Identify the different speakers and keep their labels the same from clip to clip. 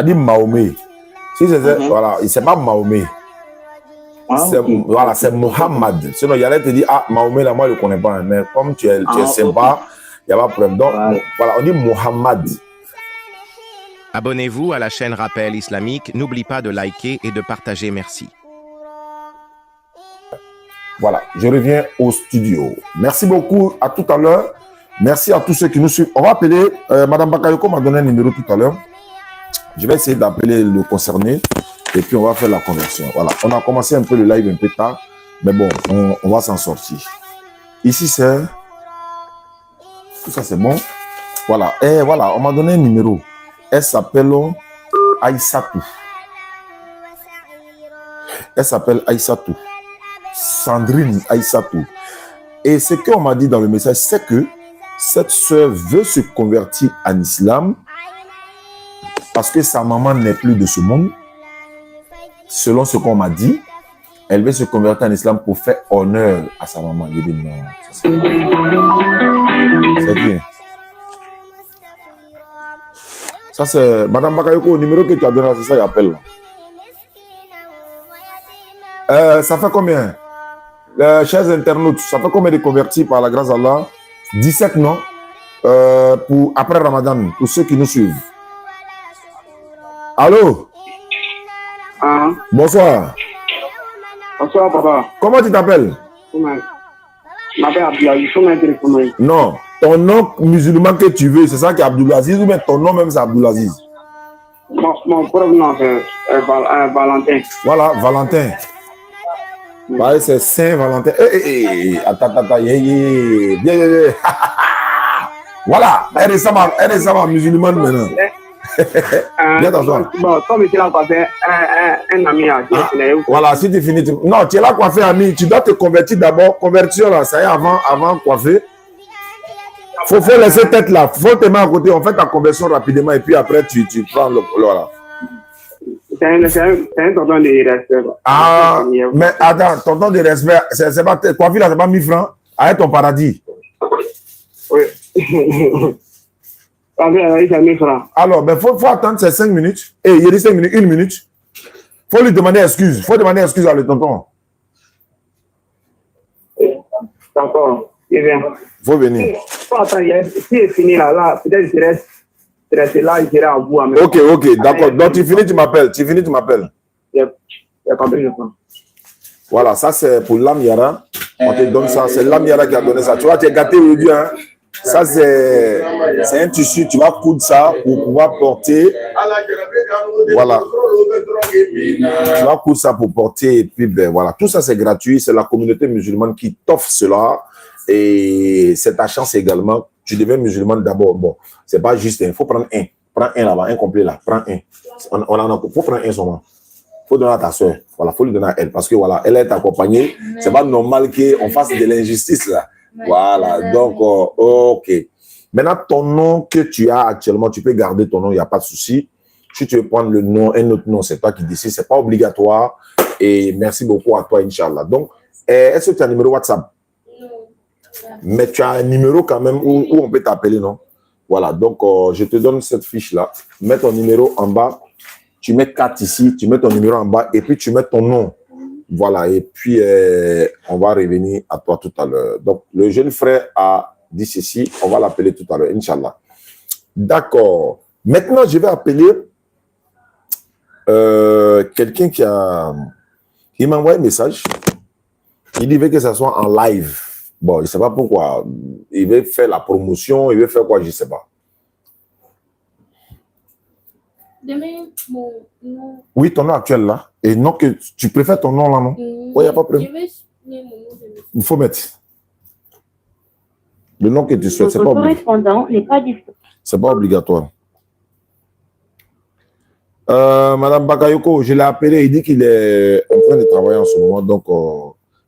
Speaker 1: a dit Mahomet. Si c'est voilà, c'est pas Mahomet. Voilà, c'est Mohammed. Sinon, il allait te dire, ah, Mahomet, là, moi, je ne le connais pas. Mais comme tu es sympa, il n'y a pas de problème. Donc, voilà, on dit Mohammed.
Speaker 2: Abonnez-vous à la chaîne Rappel Islamique. N'oublie pas de liker et de partager. Merci.
Speaker 1: Voilà, je reviens au studio. Merci beaucoup, à tout à l'heure. Merci à tous ceux qui nous suivent. On va appeler, Madame Bakayoko m'a donné un numéro tout à l'heure. Je vais essayer d'appeler le concerné et puis on va faire la conversion. Voilà, on a commencé un peu le live un peu tard, mais bon, on va s'en sortir. Ici, c'est... Tout ça, c'est bon. Voilà, et voilà, on m'a donné un numéro. Elle s'appelle Aïssatou. Elle s'appelle Aïssatou. Sandrine Aïssatou. Et ce qu'on m'a dit dans le message, c'est que cette sœur veut se convertir en islam parce que sa maman n'est plus de ce monde. Selon ce qu'on m'a dit, elle veut se convertir en islam pour faire honneur à sa maman. Je dis non. C'est bien. Ça, c'est Madame Bakayoko, le numéro que tu as donné, c'est ça, il appelle. Ça fait combien? Chers internautes, ça fait combien de convertis par la grâce d'Allah? 17, non? Pour après Ramadan, pour ceux qui nous suivent. Allô? Bonsoir.
Speaker 3: Bonsoir, papa.
Speaker 1: Comment tu t'appelles?
Speaker 3: Je m'appelle Abdulaziz.
Speaker 1: Non, ton nom musulman que tu veux, c'est ça qui est Abdulaziz ou bien ton nom même c'est Abdulaziz?
Speaker 3: Mon propre nom c'est Valentin.
Speaker 1: Voilà, Valentin. Ouais, c'est Saint-Valentin. Attends, bien. Voilà, elle est récemment musulmane maintenant. Viens t'asseoir.
Speaker 3: Bon, comme tu l'as coiffé, un ami a dit.
Speaker 1: Voilà, si tu finis. Non, tu es là coiffé, ami. Tu dois te convertir d'abord. Convertir là, ça y est, avant coiffer. Faut laisser tête là. Faut te mettre à côté. On fait ta conversion rapidement et puis après, tu prends le. Voilà.
Speaker 3: C'est un tonton de respect.
Speaker 1: Ah, mais attends, tonton de respect, c'est pas coiffé là, c'est pas 1000 francs. Arrête ton paradis.
Speaker 3: Oui.
Speaker 1: Alors, ben, faut attendre ces 5 minutes. Et il y a 5 minutes, 1 minute. Faut lui demander excuse. Faut demander excuse à le tonton.
Speaker 3: D'accord, il vient.
Speaker 1: Faut venir.
Speaker 3: Attends, si c'est fini là, peut-être je reste là, je serai à vous.
Speaker 1: Ok, d'accord. Donc, tu finis, tu m'appelles.
Speaker 3: J'ai compris, je pense.
Speaker 1: Voilà, ça c'est pour l'Amiara. On te donne ça. C'est l'Amiara qui a donné ça. Tu vois, tu es gâté aujourd'hui, hein. Ça, c'est un tissu, tu vas coudre ça pour pouvoir porter. Voilà. Tu vas coudre ça pour porter. Et puis, ben voilà. Tout ça, c'est gratuit. C'est la communauté musulmane qui t'offre cela. Et c'est ta chance également. Tu deviens musulman d'abord. Bon, c'est pas juste un. Il faut prendre un. Prends un là-bas, un complet là. Prends un. Il faut prendre un seulement. Il faut donner à ta soeur. Voilà, il faut lui donner à elle. Parce que voilà, elle est accompagnée. C'est pas normal qu'on fasse de l'injustice là. Voilà, donc, ok. Maintenant, ton nom que tu as actuellement, tu peux garder ton nom, il n'y a pas de souci. Si tu veux prendre le nom, un autre nom, c'est toi qui décides, c'est pas obligatoire. Et merci beaucoup à toi, Inch'Allah. Donc, est-ce que tu as un numéro WhatsApp? Mais tu as un numéro quand même où on peut t'appeler, non? Voilà, donc, je te donne cette fiche-là. Mets ton numéro en bas. Tu mets 4 ici, tu mets ton numéro en bas et puis tu mets ton nom. Voilà, et puis on va revenir à toi tout à l'heure. Donc, le jeune frère a dit ceci, on va l'appeler tout à l'heure, Inch'Allah. D'accord. Maintenant, je vais appeler quelqu'un qui m'a envoyé un message. Il dit que ça soit en live. Bon, je ne sais pas pourquoi. Il veut faire la promotion, il veut faire quoi, je ne sais pas. Oui, ton nom actuel là. Et non que tu préfères ton nom là, non? Oui, il n'y a pas de problème. Il faut mettre le nom que tu souhaites.
Speaker 4: Votre correspondant n'est pas disponible.
Speaker 1: C'est pas obligatoire. Madame Bakayoko, je l'ai appelé. Il dit qu'il est en train de travailler en ce moment. Donc,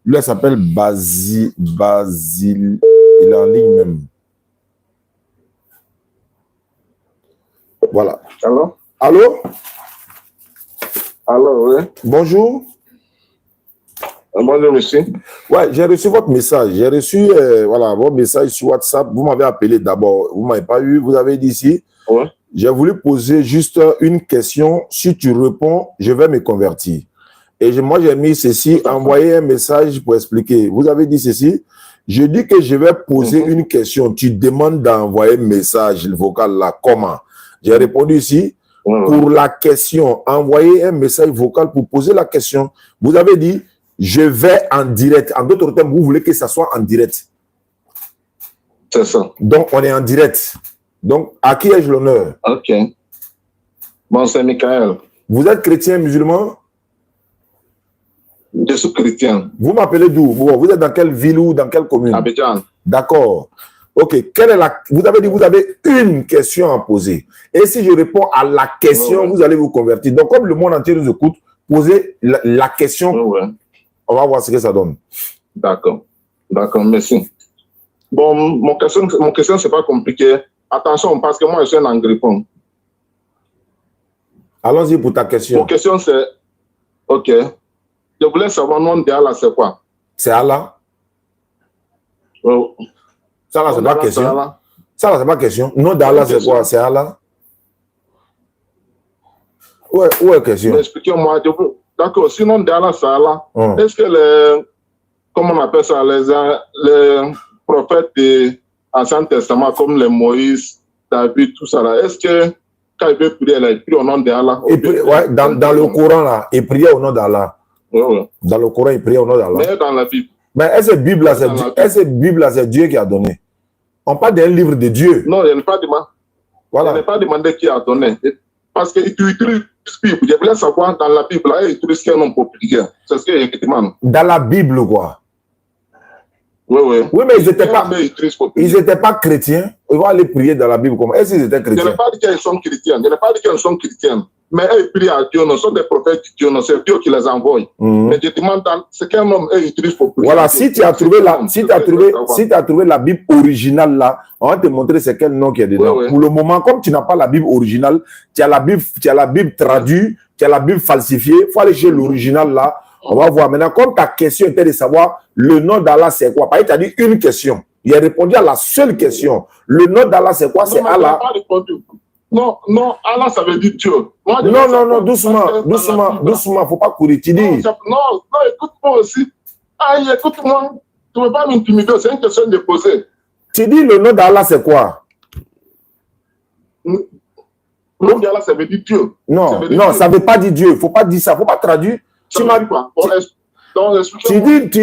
Speaker 1: lui, elle s'appelle Basile. Il est en ligne même. Voilà.
Speaker 3: Allô?
Speaker 1: Allô?
Speaker 3: Allô, oui.
Speaker 1: Bonjour.
Speaker 3: Bonjour, monsieur.
Speaker 1: Ouais, j'ai reçu votre message. J'ai reçu voilà, votre message sur WhatsApp. Vous m'avez appelé d'abord. Vous ne m'avez pas eu. Vous avez dit ici.
Speaker 3: Ouais.
Speaker 1: J'ai voulu poser juste une question. Si tu réponds, je vais me convertir. Et moi, j'ai mis ceci, envoyer un message pour expliquer. Vous avez dit ceci. Je dis que je vais poser une question. Tu demandes d'envoyer un message vocal là. Comment? J'ai répondu ici. Pour la question, envoyer un message vocal pour poser la question. Vous avez dit, je vais en direct. En d'autres termes, vous voulez que ça soit en direct.
Speaker 5: C'est ça.
Speaker 1: Donc, on est en direct. Donc, à qui ai-je l'honneur?
Speaker 5: Ok. Bon, c'est Michael.
Speaker 1: Vous êtes chrétien, musulman?
Speaker 5: Je suis chrétien.
Speaker 1: Vous m'appelez d'où? Vous êtes dans quelle ville ou dans quelle commune?
Speaker 5: Abidjan.
Speaker 1: D'accord. Ok. Quelle est vous avez dit que vous avez une question à poser. Et si je réponds à la question, vous allez vous convertir. Donc, comme le monde entier nous écoute, posez la question. On va voir ce que ça donne.
Speaker 5: D'accord. D'accord, merci. Bon, mon question, c'est pas compliqué. Attention, parce que moi, je suis un anglophone.
Speaker 1: Allons-y pour ta question.
Speaker 5: Mon question, c'est... Ok. Je voulais savoir le nom d'Allah, c'est quoi?
Speaker 1: C'est Allah. Ça, là, c'est pas question. Ça, là, c'est pas question. Nom d'Allah, c'est quoi? C'est Allah. Où est question?
Speaker 5: Expliquez-moi. D'accord, sinon d'Allah, c'est Allah. Est-ce que les... Comment on appelle ça? Les prophètes de l'Ancien Testament, comme les Moïse, David, tout ça là, est-ce que quand il veut prier, il prie au nom d'Allah?
Speaker 1: Ouais, dans le Coran, là, il priait au nom d'Allah. Dans le Coran, il priait au nom d'Allah.
Speaker 5: Mais dans la Bible.
Speaker 1: Mais est-ce que Bible là, c'est Dieu qui a donné? On parle d'un livre de Dieu.
Speaker 5: Non, il n'est pas demandé.
Speaker 1: Voilà.
Speaker 5: Il n'est pas demandé qui a donné. Parce que tu utilises Bible. Je voulais savoir dans la Bible, il utilise quel nom pour prier. C'est ce que je demande.
Speaker 1: Dans la Bible, quoi.
Speaker 5: Oui,
Speaker 1: mais ils n'étaient pas chrétiens. Ils vont aller prier dans la Bible. Est-ce qu'ils étaient chrétiens?
Speaker 5: Je n'ai pas dit qu'ils sont chrétiens. Je n'ai pas dit qu'ils sont chrétiens. Mais ils prient à Dieu. Ce sont des prophètes de Dieu. C'est Dieu qui les envoie. Mais je demande, c'est quel nom ils utilisent pour prier.
Speaker 1: Voilà, si tu as trouvé la Bible originale là, on va te montrer c'est quel nom qui est dedans. Pour le moment, comme tu n'as pas la Bible originale, tu as la Bible traduite, tu as la Bible falsifiée. Il faut aller chez l'original là. On va voir. Maintenant, comme ta question était de savoir le nom d'Allah, c'est quoi? Parce que tu as dit une question. Il a répondu à la seule question. Le nom d'Allah, c'est quoi? C'est Allah.
Speaker 5: Non, Allah, ça veut dire Dieu. Moi,
Speaker 1: non, doucement. Il ne faut pas courir. Tu dis.
Speaker 5: Non, écoute-moi aussi. Écoute-moi. Tu ne veux pas m'intimider. C'est une question de poser.
Speaker 1: Tu dis le nom d'Allah, c'est quoi?
Speaker 5: Le nom d'Allah, ça veut dire Dieu.
Speaker 1: Non, ça ne veut pas dire Dieu. Il ne faut pas dire ça. Il ne faut pas traduire. Tu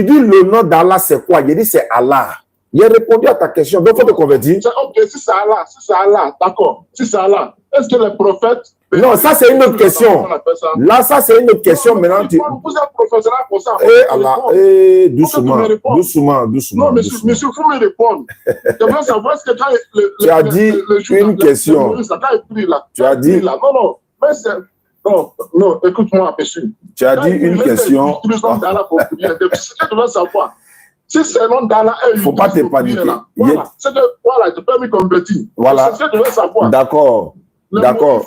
Speaker 1: dis le nom d'Allah, c'est quoi? Il dit c'est Allah. Il a répondu à ta question. Donc, il faut te convertir.
Speaker 5: Ok, si c'est Allah, d'accord. Si c'est Allah, est-ce que les prophètes...
Speaker 1: Non, ça c'est une autre question. Là, ça c'est une autre question. Maintenant,
Speaker 5: vous êtes professionnel pour ça.
Speaker 1: Doucement.
Speaker 5: Non, monsieur, il faut me répondre. Je veux savoir ce que
Speaker 1: tu as dit une question. Tu as dit...
Speaker 5: Non, écoute-moi, monsieur.
Speaker 1: Tu as dit une question.
Speaker 5: Je veux savoir. Si c'est le nom d'Allah, il ne
Speaker 1: faut pas te paniquer.
Speaker 5: Voilà, je peux me convertir.
Speaker 1: Voilà.
Speaker 5: C'est ce que je veux savoir.
Speaker 1: D'accord. D'accord.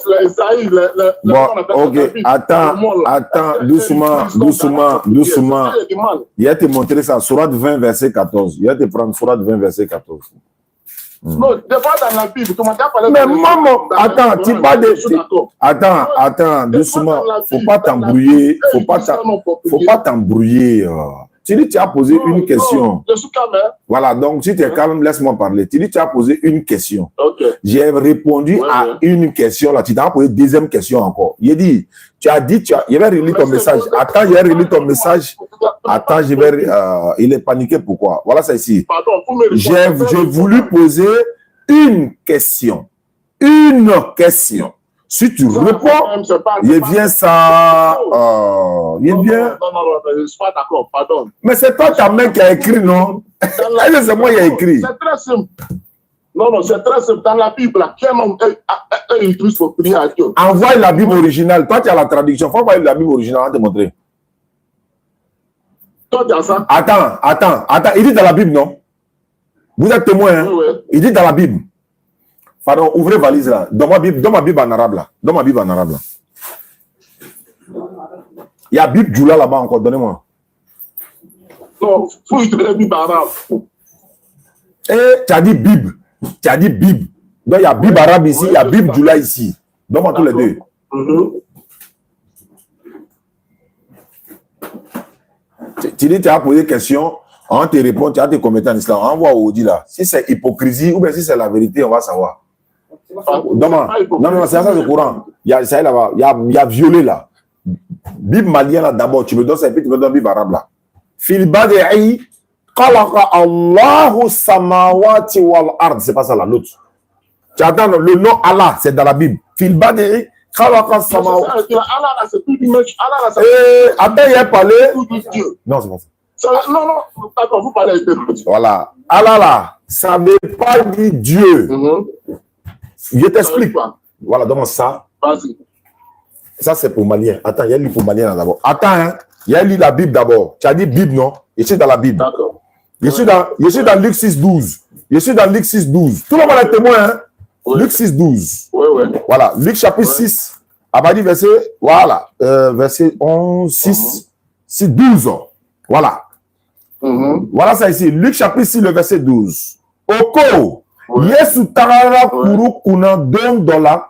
Speaker 1: Bon, ok. Attends, doucement. Il va te montrer ça. Sourate 20, verset 14. Il va te prendre Sourate 20, verset 14.
Speaker 5: Non, des fois dans la Bible, tu m'as parlé de...
Speaker 1: Mais maman, attends, tu parles de... Attends, doucement. Faut pas t'embrouiller. Faut pas t'embrouiller. Tu dis, tu as posé une question.
Speaker 5: Je suis calme.
Speaker 1: Voilà, donc si tu es calme, laisse-moi parler. Tu dis, tu as posé une question.
Speaker 5: Okay.
Speaker 1: J'ai répondu à une question, là. Tu t'as posé deuxième question encore. Il dit, je vais relire ton message. Attends, je vais relire ton message. Attends, il est paniqué, pourquoi? Voilà ça ici. J'ai voulu poser une question. Si tu réponds, il vient ça. Il vient.
Speaker 5: Non, je ne suis pas d'accord, pardon.
Speaker 1: Mais c'est toi ta main qui a écrit, non? C'est moi qui ai écrit.
Speaker 5: C'est très simple. Non, c'est très simple. Dans la Bible, quel nom est utilisé pour prier à Dieu?
Speaker 1: Envoie la Bible originale. Toi, tu as la traduction. Il faut envoyer la Bible originale. On va te montrer.
Speaker 5: Toi, tu as ça?
Speaker 1: Attends. Il dit dans la Bible, non? Vous êtes témoin, hein?
Speaker 5: Oui.
Speaker 1: Il dit dans la Bible. Pardon, ouvrez valise là. Dans ma Bible en arabe là. Il y a Bible Djoula là-bas encore, donnez-moi.
Speaker 5: Non, il faut utiliser la Bible arabe.
Speaker 1: Tu as dit Bible. Donc, il y a Bible arabe ici, il y a Bible Djoula ici. Donne-moi tous les deux. Tu dis, tu as posé une question, on te répond, tu as tes commentaires en islam. On voit au dit là. Si c'est hypocrisie ou bien si c'est la vérité, on va savoir. Non, c'est ça, c'est courant. Il y a ça là-bas, il y a violé là. Bible malien là d'abord, tu me donnes ça et puis tu me donnes Bible arabe là. Fil badi'i khalaqa Allahu samawati wal ard. C'est pas ça là, l'autre. Tu attends, le nom Allah, c'est dans la Bible. Fil badi'i khalaqa samawati. Attends, il a parlé. Non, c'est pas ça.
Speaker 5: Non, d'accord, vous parlez avec l'autre.
Speaker 1: Voilà. Allah là, ça ne veut pas dire Dieu. Je t'explique. Voilà, donc ça.
Speaker 5: Vas-y.
Speaker 1: Ça, c'est pour Malien. Attends, il y a lu pour Malien d'abord. Attends, hein. Il y a lu la Bible d'abord. Tu as dit Bible, non? Je suis dans la Bible.
Speaker 5: D'accord.
Speaker 1: Je suis dans Luc 6, 12. Je suis dans Luc 6, 12. Tout le monde est témoin, hein? Oui. Luc 6, 12.
Speaker 5: Oui.
Speaker 1: Voilà. Luc chapitre 6. À partir verset, voilà. Verset 11, 6, 12. Voilà. Voilà ça ici. Luc chapitre 6, le verset 12. Oko. Yesu tarara kuru kuna $2.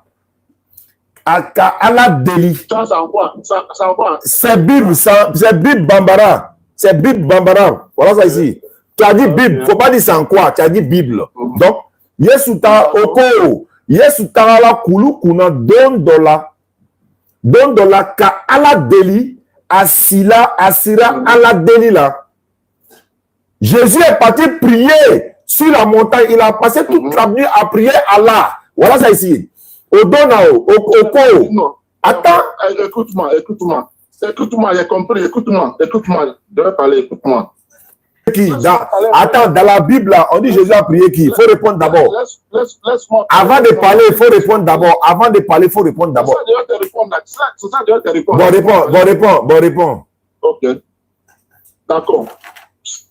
Speaker 1: Aka ala deli.
Speaker 5: Ça en quoi?
Speaker 1: C'est Bible, c'est Bible Bambara. C'est Bible Bambara. Voilà ça ici. Tu as dit Bible, faut pas dire c'est en quoi, tu as dit Bible. Donc, Yesu ta oko, Yesu ta ala kulu kuna $2. $2 ka ala deli, asira ala deli là. Jésus est parti prier sur la montagne. Il a passé toute la nuit à prier Allah. Voilà ça ici. Au Donao, au Co. Attends.
Speaker 5: Écoute-moi, j'ai compris. Écoute-moi. Je vais parler, écoute-moi.
Speaker 1: Attends, dans la Bible, là, on dit Jésus a prié qui? Il faut répondre d'abord.
Speaker 5: Laisse-moi.
Speaker 1: Avant de parler, il faut répondre d'abord. Avant de parler, il faut répondre d'abord.
Speaker 5: C'est ça, je vais te répondre.
Speaker 1: Bon, réponds.
Speaker 5: Ok. D'accord.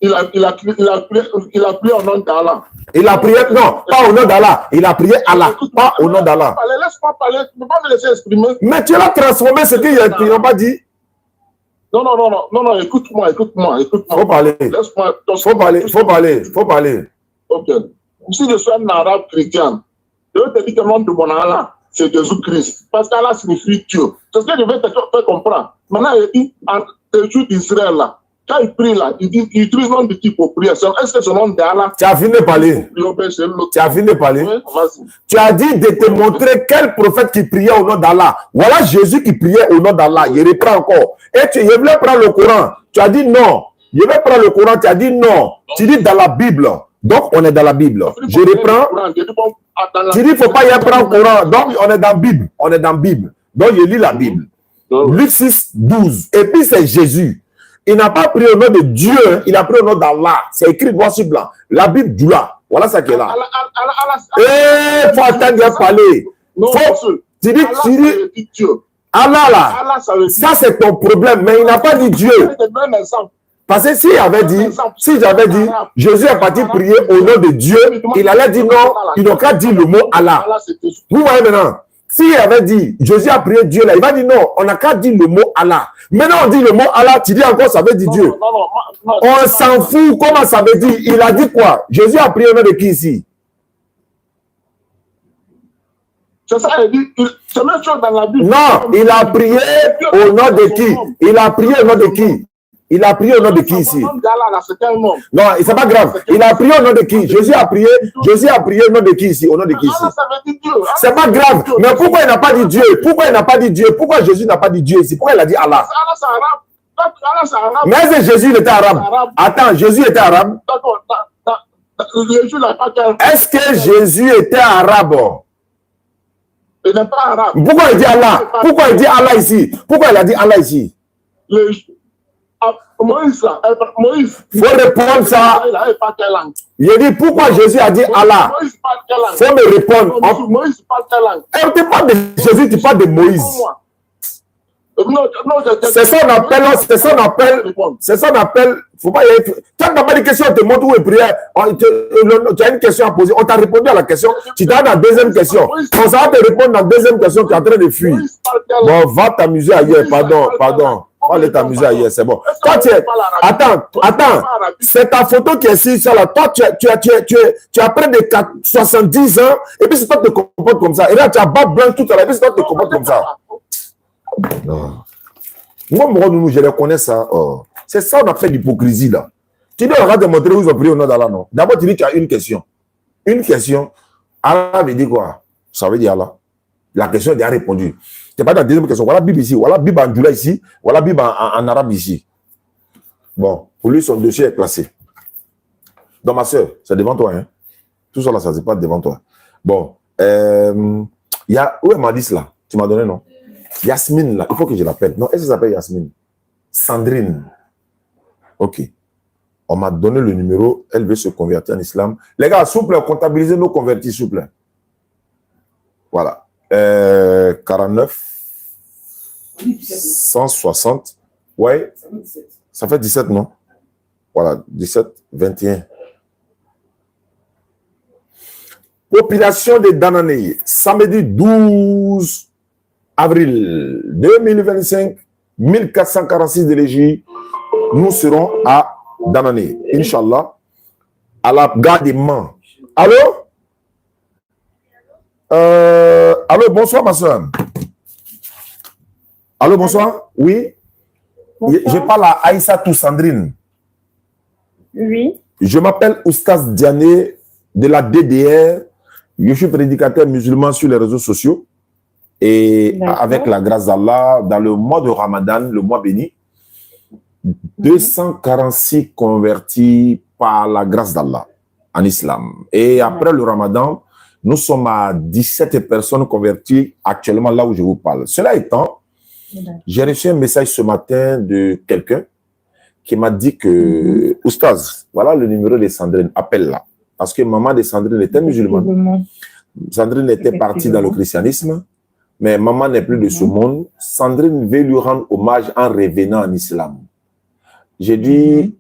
Speaker 5: Il a prié au nom d'Allah.
Speaker 1: Il a prié, non, pas au nom d'Allah. Il a prié Allah, pas au nom d'Allah.
Speaker 5: Laisse-moi parler, tu ne peux pas me laisser exprimer.
Speaker 1: Mais tu l'as transformé ce qu'ils n'ont pas dit.
Speaker 5: Non, écoute-moi.
Speaker 1: Faut parler.
Speaker 5: Laisse-moi.
Speaker 1: Faut parler.
Speaker 5: Ok. Si je suis un arabe chrétien, je vais te dire que le nom de mon Allah, c'est Jésus-Christ. Parce qu'Allah signifie Dieu. C'est ce que je vais te faire comprendre. Maintenant, il dit, le Dieu d'Israël là. Quand il prie là, il utilise le nom de qui pour prier. Est-ce que c'est le nom d'Allah?
Speaker 1: Tu as fini de parler. Tu as dit de te montrer quel prophète qui priait au nom d'Allah. Voilà Jésus qui priait au nom d'Allah. Il reprend encore. Et je voulais prendre le Coran. Tu as dit non. Je vais prendre le Coran. Tu as dit non. Tu dis dans la Bible. Donc, on est dans la Bible. Je reprends. Tu dis, il ne faut pas y prendre le Coran. Donc, on est dans la Bible. Donc, je lis la Bible. Luc 6, 12. Et puis, c'est Jésus. Il n'a pas pris au nom de Dieu, il a pris au nom d'Allah. C'est écrit noir sur blanc. La Bible Djoula. Voilà ça qui est là. Il faut attendre à parler. Tu dis, Allah là, ça c'est ton problème, mais il n'a pas dit Dieu. Parce que si j'avais dit, Jésus est parti prier au nom de Dieu, il allait dire non, il n'a qu'à dire le mot Allah. Vous voyez maintenant? S'il avait dit, Jésus a prié Dieu là, il va dire non, on n'a qu'à dire le mot Allah. Maintenant on dit le mot Allah, tu dis encore ça veut dire Dieu. On s'en fout, comment ça veut dire? Il a dit quoi? Jésus a prié au nom de qui ici?
Speaker 5: C'est ça, il dit, c'est même chose dans la Bible.
Speaker 1: Non, il a prié au nom de qui? Il a prié au nom de qui? Il a prié au nom de qui ici? Non, c'est pas grave. Il a prié au nom de qui? Jésus a prié au nom de qui ici? Au nom de qui ici? C'est pas grave. Mais pourquoi il n'a pas dit Dieu? Pourquoi Jésus n'a pas dit Dieu ici? Pourquoi il a dit Allah? Mais est-ce que Jésus était arabe? Attends, Jésus était arabe? Est-ce que Jésus était arabe?
Speaker 5: Il n'est pas arabe.
Speaker 1: Pourquoi il dit Allah? Pourquoi il dit Allah ici? Pourquoi il a dit Allah ici?
Speaker 5: Moïse,
Speaker 1: faut répondre ça. Il dit pourquoi Jésus a dit Allah. Faut me répondre.
Speaker 5: Moïse parle quelle langue?
Speaker 1: Tu parles de Jésus, tu parles de Moïse. C'est ça qu'on appelle, faut pas y aller. Tu n'as pas de question, on te montre où est prière. Tu as une question à poser, on t'a répondu à la question, tu t'as dans la deuxième question. Quand ça va te répondre dans la deuxième question, tu es en train de fuir. Bon, va t'amuser ailleurs, pardon. va aller t'amuser ailleurs, c'est bon. Toi, tu es... Attends. C'est ta photo qui est sur ça là. Toi, tu as près de 70 ans, et puis c'est toi qui te comportes comme ça. Et là, tu as barbe blanche tout à l'heure, et puis c'est toi qui te comportes comme ça. Non. Moi, je les connais ça. Oh. C'est ça, on a fait l'hypocrisie là. Tu dois regarder montrer où ils ont pris au nom d'Allah, non? D'abord, tu dis qu'il y a une question. Une question. Allah veut dire quoi? Ça veut dire Allah. La question est déjà répondue. Tu n'es pas dans la deuxième question. Voilà Bible ici. Voilà Bible en Djoula ici. Voilà Bible en arabe ici. Bon, pour lui, son dossier est classé. Donc, ma soeur, c'est devant toi. Hein? Tout ça là, ça c'est pas devant toi. Bon, il y a... Où est Madis là? Tu m'as donné, non? Yasmine là. Il faut que je l'appelle. Non, est-ce que ça s'appelle Yasmine? Sandrine. Ok. On m'a donné le numéro. Elle veut se convertir en islam. Les gars, s'il vous plaît, comptabilisez nos convertis, s'il vous plaît. Voilà. 49, 160. Ouais. Ça fait 17, non? Voilà. 17, 21. Population de Danané. Samedi 12 avril 2025. 1446 délégués. Nous serons à Danané. Inch'Allah. À la gare des Mans. Allô? Allô, bonsoir, ma soeur. Allô, bonsoir. Oui. Bonsoir. Je parle à Aïssa Sandrine.
Speaker 4: Oui.
Speaker 1: Je m'appelle Oustaz Diané de la DDR. Je suis prédicateur musulman sur les réseaux sociaux. Et avec la grâce d'Allah, dans le mois de Ramadan, le mois béni, 246 convertis par la grâce d'Allah en islam. Et après le Ramadan, nous sommes à 17 personnes converties actuellement là où je vous parle. Cela étant, j'ai reçu un message ce matin de quelqu'un qui m'a dit que, Oustaz, voilà le numéro de Sandrine, appelle-la. Parce que maman de Sandrine était musulmane. Sandrine était partie dans le christianisme, mais maman n'est plus de ce monde. Sandrine veut lui rendre hommage en revenant en islam. J'ai dit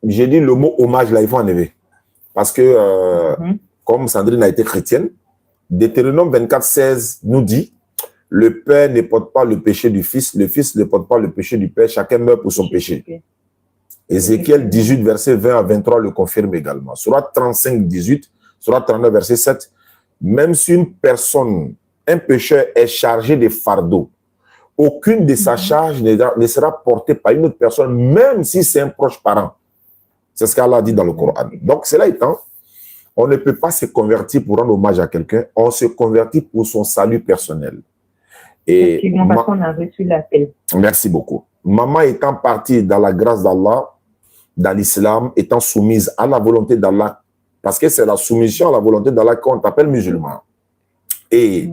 Speaker 1: le mot hommage là, il faut enlever. Parce que, comme Sandrine a été chrétienne, Deutéronome 24:16 nous dit, le père ne porte pas le péché du fils ne porte pas le péché du père, chacun meurt pour son péché. Ézéchiel 18, verset 20 à 23 le confirme également. Sourate 35, 18, Sourate 39, verset 7, même si une personne, un pécheur est chargé de fardeaux, aucune de sa charge ne sera portée par une autre personne, même si c'est un proche parent. C'est ce qu'Allah dit dans le Coran. Donc, cela étant, on ne peut pas se convertir pour rendre hommage à quelqu'un, on se convertit pour son salut personnel. Et
Speaker 4: parce qu'on a reçu l'appel.
Speaker 1: Merci beaucoup. Maman étant partie dans la grâce d'Allah, dans l'islam, étant soumise à la volonté d'Allah, parce que c'est la soumission à la volonté d'Allah qu'on t'appelle musulman. Et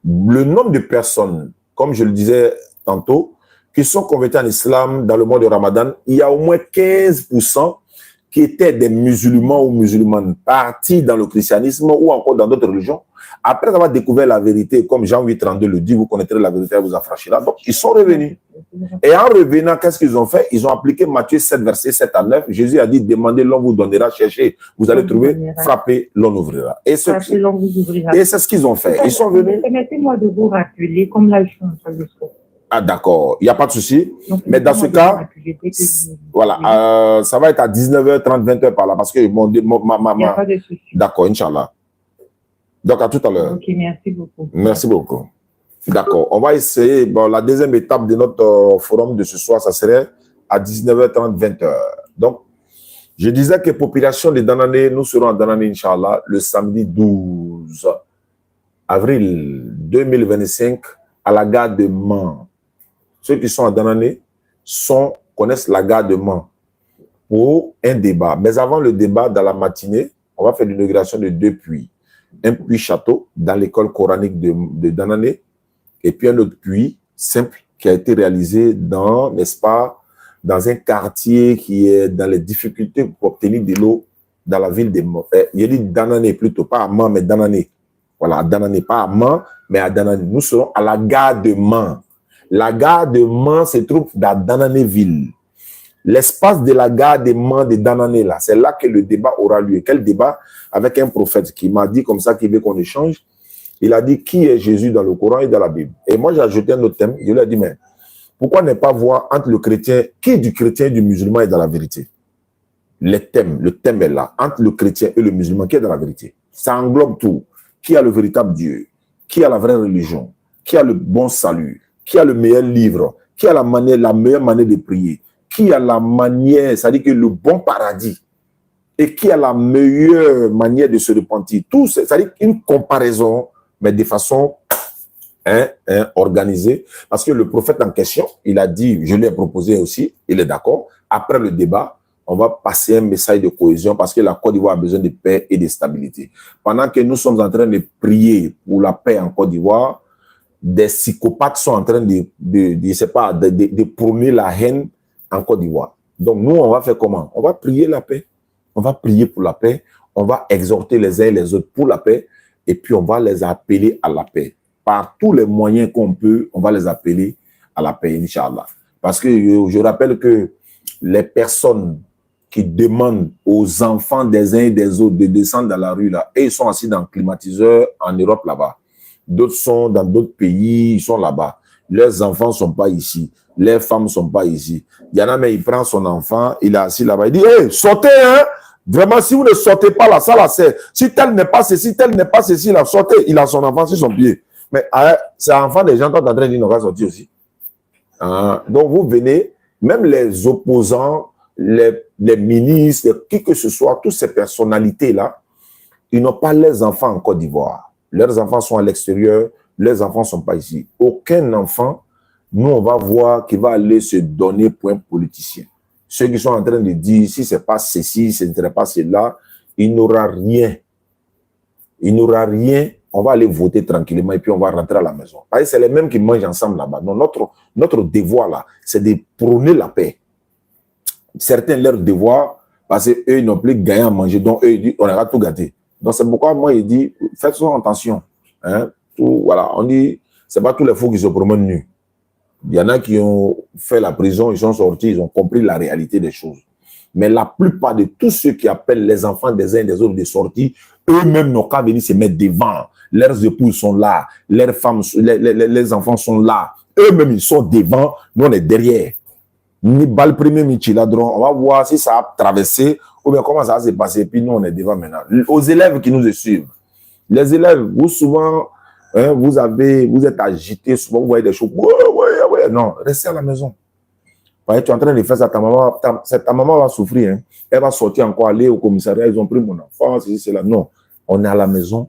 Speaker 1: le nombre de personnes, comme je le disais tantôt, qui sont converties en islam dans le mois de Ramadan, il y a au moins 15% qui étaient des musulmans ou musulmanes partis dans le christianisme ou encore dans d'autres religions. Après avoir découvert la vérité, comme Jean 8,32 le dit, vous connaîtrez la vérité, elle vous affranchira. Donc, ils sont revenus. Et en revenant, qu'est-ce qu'ils ont fait? Ils ont appliqué Matthieu 7, verset 7 à 9. Jésus a dit, demandez, l'on vous donnera, cherchez, vous allez trouver, frappez, l'on ouvrira. Et c'est ce qu'ils ont fait. Ils sont venus.
Speaker 4: Permettez-moi de vous rappeler, comme là, je suis en train de se...
Speaker 1: Ah, d'accord, il n'y a pas de souci. Mais dans ce cas, voilà, ça va être à 19h30, 20h par là, parce que il n'y a
Speaker 4: pas de souci.
Speaker 1: D'accord, Inch'Allah. Donc, à tout à l'heure.
Speaker 4: Ok, merci beaucoup.
Speaker 1: Merci beaucoup. D'accord, on va essayer. Bon, la deuxième étape de notre forum de ce soir, ça serait à 19h30, 20h. Donc, je disais que population de Danané, nous serons à Danané, Inch'Allah, le samedi 12 avril 2025 à la gare de Mans. Ceux qui sont à Danané connaissent la gare de Mans pour un débat. Mais avant le débat, dans la matinée, on va faire l'inauguration de 2 puits. Un puits château dans l'école coranique de Danané et puis un autre puits simple qui a été réalisé dans, n'est-ce pas, dans un quartier qui est dans les difficultés pour obtenir de l'eau dans la ville de Mans. Il dit Danané plutôt, pas à Mans, mais Danané. Voilà, à Danané, pas à Mans, mais à Danané. Nous serons à la gare de Mans. La gare de Mans se trouve dans Danané-ville. L'espace de la gare de Mans de Danané, là, c'est là que le débat aura lieu. Quel débat? Avec un prophète qui m'a dit comme ça qu'il veut qu'on échange. Il a dit qui est Jésus dans le Coran et dans la Bible. Et moi, j'ai ajouté un autre thème. Je lui ai dit, mais Pourquoi ne pas voir entre le chrétien, qui du chrétien et du musulman est dans la vérité? Le thème est là. Entre le chrétien et le musulman, qui est dans la vérité? Ça englobe tout. Qui a le véritable Dieu? Qui a la vraie religion? Qui a le bon salut? Qui a le meilleur livre? Qui a la meilleure manière de prier? Qui a la manière, c'est-à-dire que le bon paradis? Et qui a la meilleure manière de se repentir? Tout, c'est-à-dire une comparaison, mais de façon organisée. Parce que le prophète en question, il a dit, je l'ai proposé aussi, il est d'accord. Après le débat, on va passer un message de cohésion parce que la Côte d'Ivoire a besoin de paix et de stabilité. Pendant que nous sommes en train de prier pour la paix en Côte d'Ivoire, des psychopathes sont en train de prôner la haine en Côte d'Ivoire. Donc nous, on va faire comment? On va prier la paix. On va prier pour la paix. On va exhorter les uns et les autres pour la paix. Et puis on va les appeler à la paix. Par tous les moyens qu'on peut, on va les appeler à la paix, Inch'Allah. Parce que je rappelle que les personnes qui demandent aux enfants des uns et des autres de descendre dans la rue, là, et ils sont assis dans le climatiseur en Europe là-bas. D'autres sont dans d'autres pays, ils sont là-bas. Leurs enfants ne sont pas ici. Les femmes ne sont pas ici. Il y en a, mais il prend son enfant, il est assis là-bas. Il dit, hey, sortez, hein! Vraiment, si vous ne sortez pas là, ça là, c'est. Si tel n'est pas ceci, tel n'est pas ceci, là, sortez. Il a son enfant sur son pied. Mais c'est l'enfant des gens qui sont en train de dire, on va sortir aussi. Donc, vous venez, même les opposants, les ministres, qui que ce soit, toutes ces personnalités-là, ils n'ont pas leurs enfants en Côte d'Ivoire. Leurs enfants sont à l'extérieur, leurs enfants ne sont pas ici. Aucun enfant, nous, on va voir qu'il va aller se donner pour un politicien. Ceux qui sont en train de dire, si ce n'est pas ceci, ce n'est pas cela, il n'aura rien. Il n'aura rien. On va aller voter tranquillement et puis on va rentrer à la maison. C'est les mêmes qui mangent ensemble là-bas. Donc, notre devoir, là, c'est de prôner la paix. Certains, leur devoir, parce qu'eux, ils n'ont plus gagné à manger. Donc, eux, ils disent, on aura tout gâté. Donc, c'est pourquoi moi, il dit, faites attention. Hein? Tout, voilà, on dit, c'est pas tous les fous qui se promènent nus. Il y en a qui ont fait la prison, ils sont sortis, ils ont compris la réalité des choses. Mais la plupart de tous ceux qui appellent les enfants des uns et des autres de sortie, eux-mêmes n'ont qu'à venir se mettre devant. Leurs épouses sont là, leurs femmes, les enfants sont là. Eux-mêmes, ils sont devant, nous, on est derrière. Ni balle premier, ni chiladron. On va voir si ça a traversé ou bien comment ça va se passer. Puis nous, on est devant maintenant. Aux élèves qui nous suivent. Les élèves, vous souvent, hein, vous êtes agités, souvent vous voyez des choses. Ouais. Non, restez à la maison. Tu es en train de faire ça, ta maman va souffrir. Hein. Elle va sortir encore, aller au commissariat, ils ont pris mon enfant, c'est là. Non, on est à la maison.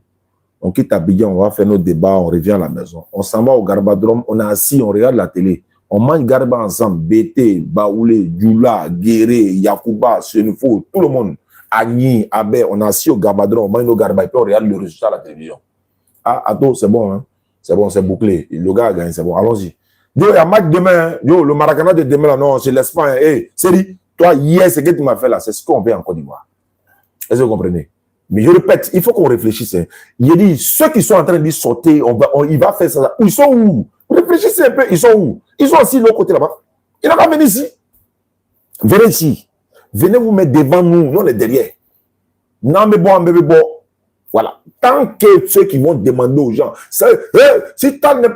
Speaker 1: On quitte Abidjan, on va faire nos débats, on revient à la maison. On s'en va au Garbadrome, on est assis, on regarde la télé. On mange Garba ensemble, Bété, Baoulé, Djoula, Guéré, Yakouba, Senefo, tout le monde. Agni, Abé, on est assis au Garbadrome, on mange nos Garba et puis on regarde le résultat à la télévision. Ah, Ato, c'est bon, hein? C'est bon, c'est bouclé. Le gars a gagné, c'est bon, allons-y. Yo, il y a match demain. Yo, le Maracana de demain, là, non, c'est l'Espagne. Hey, Séri, toi, hier, ce que tu m'as fait là, c'est ce qu'on fait en Côte d'Ivoire. Est-ce que vous comprenez? Mais je répète, il faut qu'on réfléchisse. Hein. Il dit, ceux qui sont en train de sauter, il va faire ça. Ils sont où? Réfléchissez un peu, ils sont où? Ils sont aussi de l'autre côté là-bas. Ils n'ont pas venir ici. Venez ici. Venez vous mettre devant nous. Nous, on est derrière. Non, mais bon. Voilà. Tant que ceux qui vont demander aux gens, si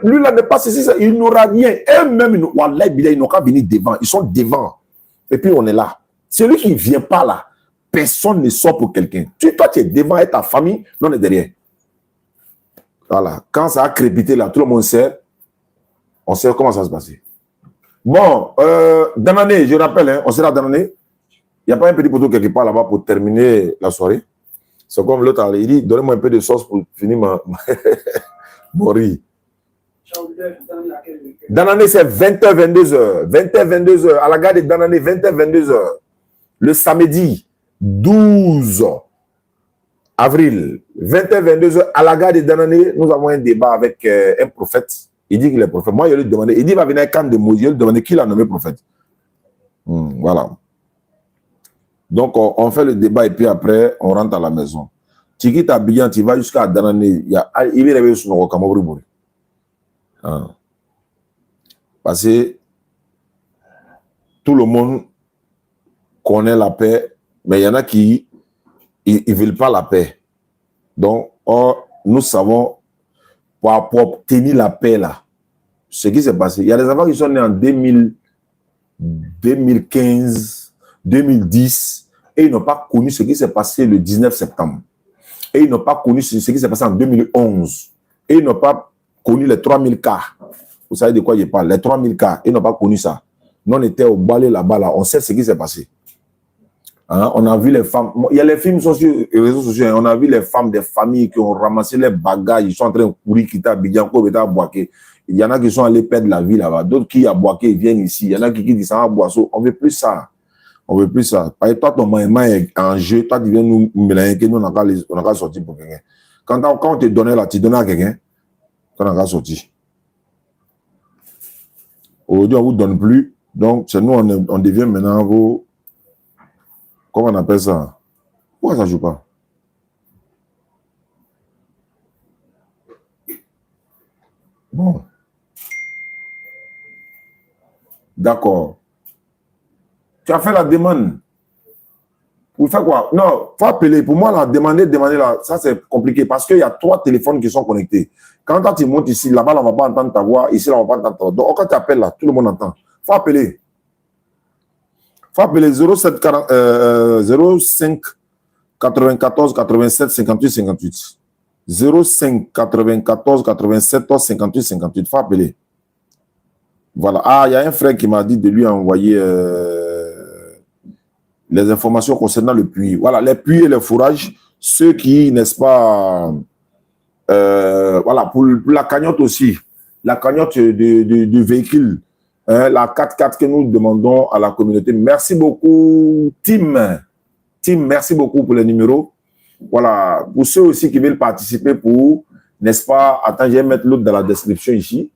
Speaker 1: lui là n'est pas ceci, il n'aura rien. Eux-mêmes, ils n'ont qu'à venir devant. Ils sont devant. Et puis on est là. Celui qui ne vient pas là, personne ne sort pour quelqu'un. Toi, tu es devant et ta famille, nous on est derrière. Voilà. Quand ça a crépité là, tout le monde sait. On sait comment ça se passe. Bon, Danané, je rappelle, hein, on sera Danané. Il n'y a pas un petit poteau quelque part là-bas pour terminer la soirée. C'est comme l'autre, il dit, donnez-moi un peu de sauce pour finir mon riz. Danané, c'est 20h, 22h. 20h, 22h. À la gare de Danané, 20h, 22h. Le samedi 12 avril, 20h, 22h, à la gare de Danané, nous avons un débat avec un prophète. Il dit qu'il est prophète. Moi, je lui ai demandé, il dit qu'il va venir à camp de Moïse. Je lui ai demandé qui l'a nommé prophète. Voilà. Donc, on fait le débat et puis après, on rentre à la maison. Tu quittes Abidjan, tu vas jusqu'à Danané. Il va réveiller sur le Kamabri. Parce que tout le monde connaît la paix, mais il y en a qui ne veulent pas la paix. Donc, nous savons, pour obtenir la paix là, ce qui s'est passé. Il y a des enfants qui sont nés en 2015, 2010, et ils n'ont pas connu ce qui s'est passé le 19 septembre. Et ils n'ont pas connu ce qui s'est passé en 2011. Et ils n'ont pas connu les 3000 cas. Vous savez de quoi je parle? Les 3000 cas, ils n'ont pas connu ça. Nous, on était au balai là-bas, là. On sait ce qui s'est passé. Hein? On a vu les femmes. Il y a les films sur les réseaux sociaux. Hein? On a vu les femmes des familles qui ont ramassé les bagages. Ils sont en train de courir, quitter Abidjan, Boaké. Il y en a qui sont allés perdre la vie là-bas. D'autres qui à Boaké, ils viennent ici. Il y en a qui disent ça à Boisseau. On ne veut plus ça. On ne veut plus ça. Parce que toi, ton maïma est en jeu. Toi, tu viens nous mélanger. Nous, on n'a qu'à sortir pour quelqu'un. Quand on te donnait là, tu donnais à quelqu'un. On n'a qu'à sortir. Aujourd'hui, on ne vous donne plus. Donc, c'est nous, on devient maintenant vos... Comment on appelle ça? Pourquoi ça ne joue pas? Bon. D'accord. Tu as fait la demande. Pour faire quoi? Non, il faut appeler. Pour moi, la demander là, ça c'est compliqué parce qu'il y a 3 téléphones qui sont connectés. Quand tu montes ici, là-bas, on ne va pas entendre ta voix. Ici, là, on ne va pas entendre ta voix. Donc, quand tu appelles là, tout le monde entend. Il faut appeler. Il faut appeler 05 94 87 58 58. 05 94 87 58 58. Il faut appeler. Voilà. Ah, il y a un frère qui m'a dit de lui envoyer les informations concernant le puits. Voilà, les puits et les fourrages, ceux qui, n'est-ce pas, voilà, pour la cagnotte aussi, la cagnotte du véhicule, hein, la 4x4 que nous demandons à la communauté. Merci beaucoup, Tim. Tim, merci beaucoup pour les numéros. Voilà, pour ceux aussi qui veulent participer pour, n'est-ce pas, attends, je vais mettre l'autre dans la description ici.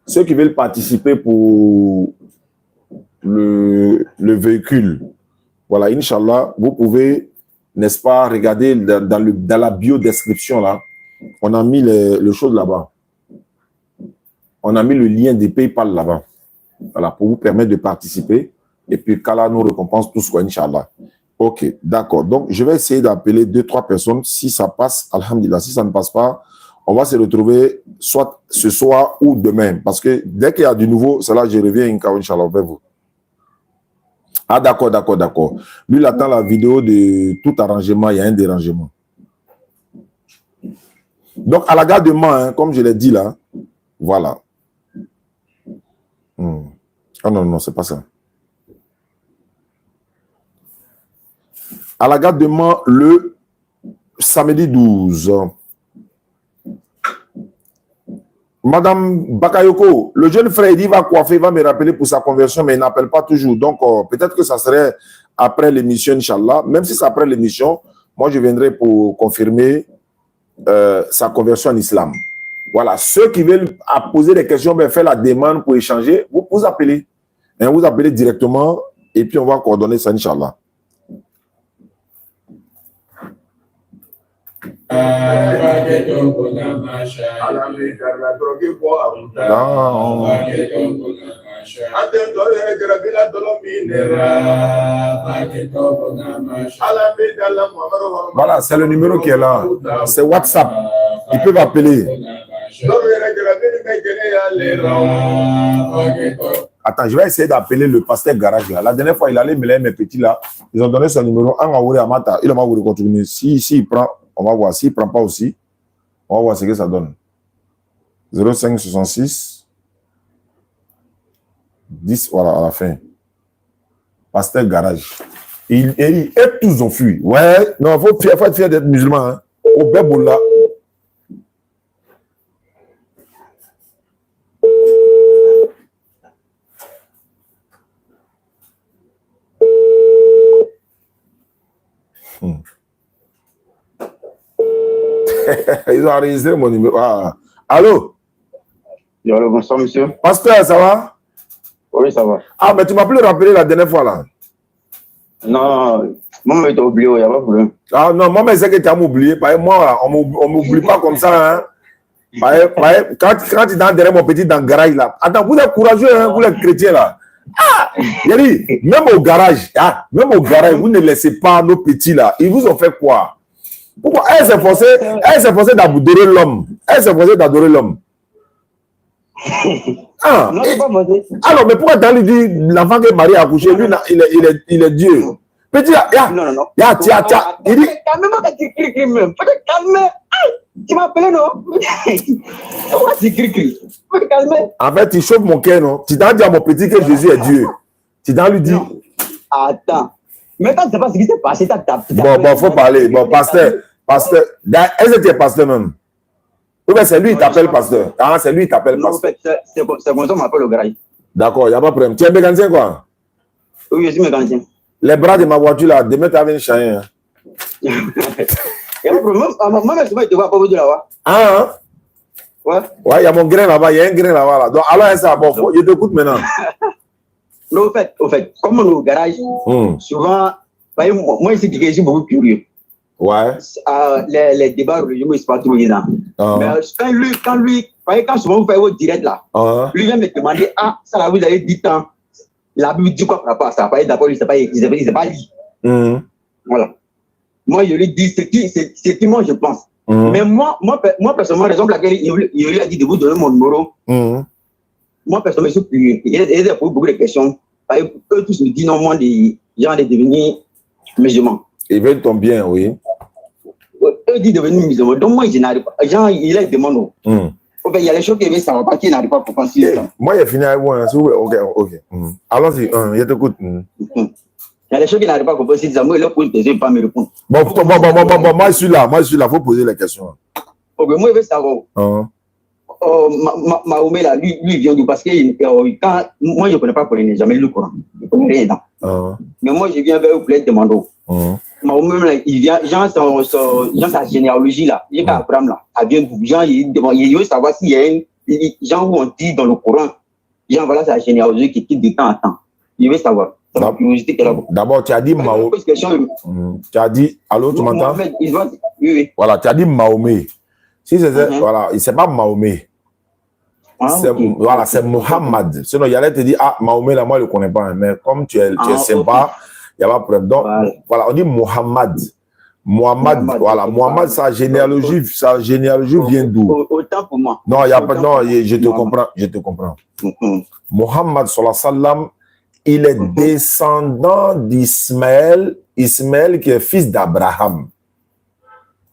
Speaker 1: Ceux qui veulent participer pour le véhicule, voilà, Inch'Allah, vous pouvez, n'est-ce pas, regarder dans la bio-description là, on a mis le chose là-bas. On a mis le lien des PayPal là-bas. Voilà, pour vous permettre de participer. Et puis, qu'Allah nous récompense tous, quoi, Inch'Allah. Ok, d'accord. Donc, je vais essayer d'appeler 2-3 personnes. Si ça passe, alhamdulillah. Si ça ne passe pas, on va se retrouver soit ce soir ou demain. Parce que dès qu'il y a du nouveau, c'est là que je reviens, Inch'Allah, vers vous. Ah, d'accord, d'accord, d'accord. Lui, il attend la vidéo de tout arrangement. Il y a un dérangement. Donc, à la gare de Mans, hein, comme je l'ai dit là, voilà. Ah non, non, c'est pas ça. À la gare de Mans, le samedi 12. Madame Bakayoko, le jeune frère, il va coiffer, il va me rappeler pour sa conversion, mais il n'appelle pas toujours. Donc, peut-être que ça serait après l'émission, Inch'Allah. Même si c'est après l'émission, moi, je viendrai pour confirmer sa conversion en islam. Voilà. Ceux qui veulent poser des questions, ben, faire la demande pour échanger, vous appelez. Hein, vous appelez directement et puis on va coordonner ça, Inch'Allah. Voilà, c'est le numéro qui est là. C'est WhatsApp. Ils peuvent appeler. Attends, je vais essayer d'appeler le pasteur garage là. La dernière fois, il allait mêler mes petits là. Ils ont donné son numéro. Il va vous continuer. Si il prend, on va voir. S'il ne prend pas aussi, on va voir ce que ça donne. 05 66 10, voilà, à la fin. Pasteur garage. Et tous ont fui. Ouais, non, il faut être fier d'être musulman. Hein. Au Béboula. Ils ont enregistré mon numéro. Ah. Allô?
Speaker 3: Allô, bonsoir, monsieur.
Speaker 1: Pasteur, ça va?
Speaker 3: Oui, ça va.
Speaker 1: Ah, mais tu m'as plus rappelé la dernière fois là.
Speaker 3: Non, moi, je t'ai oublié, il n'y a pas de problème.
Speaker 1: Ah non, moi, mais c'est que tu as oublié. Moi, on ne m'oublie pas comme ça. Hein. Quand tu es derrière mon petit dans le garage là. Attends, vous êtes courageux, hein, vous les chrétiens là. Ah, Yari, même au garage, vous ne laissez pas nos petits là. Ils vous ont fait quoi? Pourquoi elle s'est forcée d'adorer l'homme? Elle s'est forcée d'adorer l'homme. Ah,
Speaker 6: Non, c'est pas mangé.
Speaker 1: alors, mais pourquoi tu lui dit l'enfant que Marie a accouché, lui, il est Dieu. Petit,
Speaker 6: Non.
Speaker 1: tiens. Il dit.
Speaker 6: Calme-moi quand tu cries même. Faut te calmer. Tu m'as appelé, non? Pourquoi tu cries? Faut te calmer.
Speaker 1: En fait, tu chauffes mon cœur, non? Tu dois dire à mon petit que Jésus est Dieu. Tu dois lui dire.
Speaker 6: Attends. Mais quand tu sais pas ce qui s'est passé,
Speaker 1: Bon, faut parler. Bon, pasteur. Est-ce que tu es pasteur même? Oui, mais c'est lui qui t'appelle pasteur. Ah, c'est lui qui t'appelle
Speaker 6: pasteur. Non, en fait, c'est comme ça qu'on m'appelle au garage.
Speaker 1: D'accord, il n'y a pas de problème. Tu es mécanicien, quoi?
Speaker 6: Oui, je suis mécanicien.
Speaker 1: Les bras de ma voiture, là, demain, tu as une chien.
Speaker 6: Il n'y a pas de problème. Moi, je te vois pas vous dire là-bas.
Speaker 1: Ah,
Speaker 6: ouais?
Speaker 1: Ouais, il y a mon grain là-bas, il y a un grain là-bas. Là. Donc, alors, ça, bon, je t'écoute maintenant.
Speaker 6: Non, au fait, comme on est au garage, souvent, moi, ici, je suis beaucoup curieux.
Speaker 1: Ouais.
Speaker 6: Les débats religieux, je ne suis pas trop évident. Mais quand souvent vous faites votre direct là, lui vient me demander, ça là, vous avez dit tant. La Bible dit quoi par rapport à ça? D'abord, il ne sait pas lire. Voilà. Moi, je lui dis, c'est qui moi je pense. Mais moi, personnellement, la raison pour laquelle il lui a dit de vous donner mon numéro, moi, personnellement, je suis curieux. Il a posé beaucoup de questions. Eux tous me disent non, moi, des gens de devenir musulmans.
Speaker 1: Ils veulent ton bien, oui.
Speaker 6: Eux disent devenir musulmans. Donc, moi, je n'arrive pas. Genre, il a des demande. Il y a les choses qui ne savent pas, qui n'arrivent pas pour penser.
Speaker 1: Moi, j'ai fini avec vous. Ok. Allons-y, je t'écoute.
Speaker 6: Il y a des choses qui n'arrivent pas pour penser. Moi, je ne peux pas me répondre.
Speaker 1: Bon, moi, je suis là. Il faut poser les questions.
Speaker 6: Ok, moi, je veux savoir. Mahomet, là, lui, il vient du parce que quand, moi, je ne connais pas Coran, jamais lu le Coran. Je ne connais rien dedans. Mais moi, je viens vers vous pour être demandé. Mahomet, là, il vient, genre, sa généalogie, là, il y a Abraham, là, elle vient d'où? Genre, il veut savoir s'il y a une, genre, où on dit dans le Coran, genre, voilà sa généalogie qui quitte de temps en temps. Il veut savoir.
Speaker 1: D'abord, tu as dit Mahomet. Tu as dit, allô, tu m'entends?
Speaker 6: Oui.
Speaker 1: Voilà, tu as dit Mahomet. Si c'est voilà, c'est pas Mahomet. Voilà, c'est Mohammed. Sinon, il allait te dire, Mahomet, là, moi, je ne le connais pas. Mais comme tu es sympa, il n'y a pas de problème. Donc, voilà, on dit Mohammed. Voilà, Mohammed, sa généalogie vient d'où?
Speaker 6: Autant pour moi.
Speaker 1: Non, il n'y a pas, non, je te comprends. Mohammed, sallallahu alayhi wa sallam, il est descendant d'Ismaël, Ismaël qui est fils d'Abraham.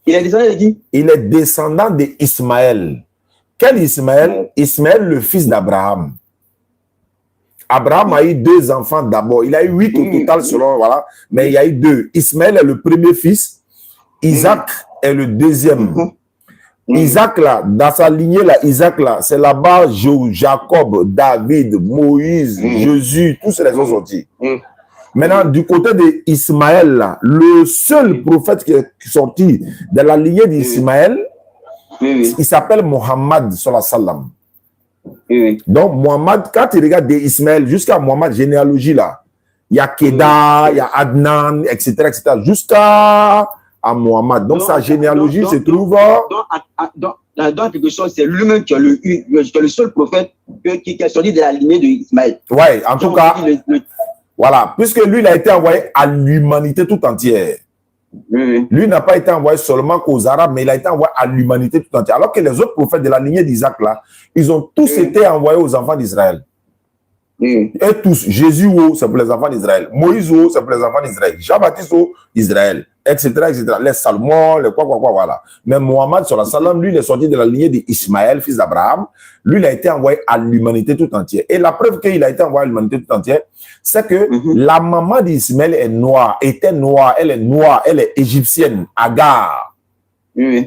Speaker 6: Il est descendant de qui?
Speaker 1: Il est descendant d'Ismaël. Quel Ismaël? Ismaël, le fils d'Abraham. Abraham a eu 2 enfants d'abord. Il a eu 8 au total selon, voilà. Mais il y a eu 2. Ismaël est le premier fils. Isaac est le deuxième. Isaac, là, dans sa lignée, là, Isaac, là, c'est là-bas Jacob, David, Moïse, Jésus, tous ces sont sortis. Maintenant, du côté d'Ismaël, là, le seul prophète qui est sorti de la lignée d'Ismaël, il s'appelle Mohammed sallallahu alayhi wa sallam. Donc, Mohammed, quand tu regardes d'Ismaël jusqu'à Mohammed, généalogie là, il y a Kedah, il y a Adnan, etc., jusqu'à Mohammed. Donc, sa généalogie se trouve.
Speaker 6: Dans quelque chose, c'est lui-même qui est le seul prophète qui est sorti de la lignée d'Ismaël.
Speaker 1: Oui, en tout cas. Voilà, puisque lui, il a été envoyé à l'humanité tout entière. Lui n'a pas été envoyé seulement qu'aux Arabes, mais il a été envoyé à l'humanité tout entière. Alors que les autres prophètes de la lignée d'Isaac, là, ils ont tous été envoyés aux enfants d'Israël. Et tous, Jésus, c'est pour les enfants d'Israël. Moïse, c'est pour les enfants d'Israël. Jean-Baptiste, Israël, etc., etc. Les Salmons, les quoi, voilà. Mais Mohammed, sallallahu alayhi wa sallam, lui, il est sorti de la lignée d'Ismaël, fils d'Abraham. Lui, il a été envoyé à l'humanité tout entière. Et la preuve qu'il a été envoyé à l'humanité tout entière, c'est que la maman d'Ismaël est noire, elle est noire, elle est égyptienne, Agar.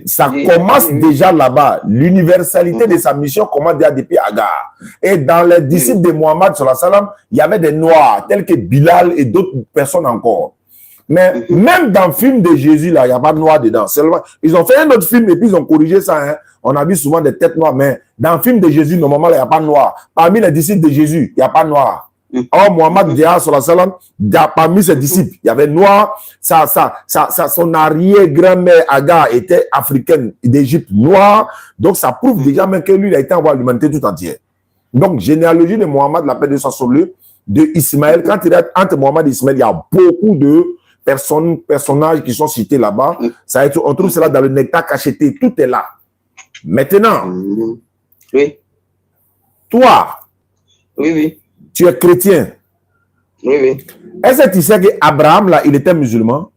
Speaker 1: Ça commence déjà là-bas. L'universalité de sa mission commence déjà depuis Agar. Et dans les disciples de Mohammed, sallallahu alayhi wa sallam, il y avait des noirs, tels que Bilal et d'autres personnes encore. Mais même dans le film de Jésus, là, il n'y a pas de noir dedans. Seulement, ils ont fait un autre film et puis ils ont corrigé ça. Hein. On a vu souvent des têtes noires, mais dans le film de Jésus, normalement, il n'y a pas de noir. Parmi les disciples de Jésus, il n'y a pas de noir. Or, Mohammed, parmi ses disciples, il y avait noir. Son arrière-grand-mère Agar était africaine d'Égypte, noire. Donc, ça prouve déjà même que lui, il a été envoyé à l'humanité tout entière. Donc, généalogie de Mohammed, la paix de son lieu, de Ismaël. Quand il est entre Mohammed et Ismaël, il y a beaucoup de personnages qui sont cités là-bas. On trouve cela dans le nectar cacheté. Tout est là. Maintenant, Toi,
Speaker 6: Oui, oui.
Speaker 1: tu es chrétien.
Speaker 6: Oui, oui.
Speaker 1: Est-ce que tu sais qu'Abraham, là, il était musulman?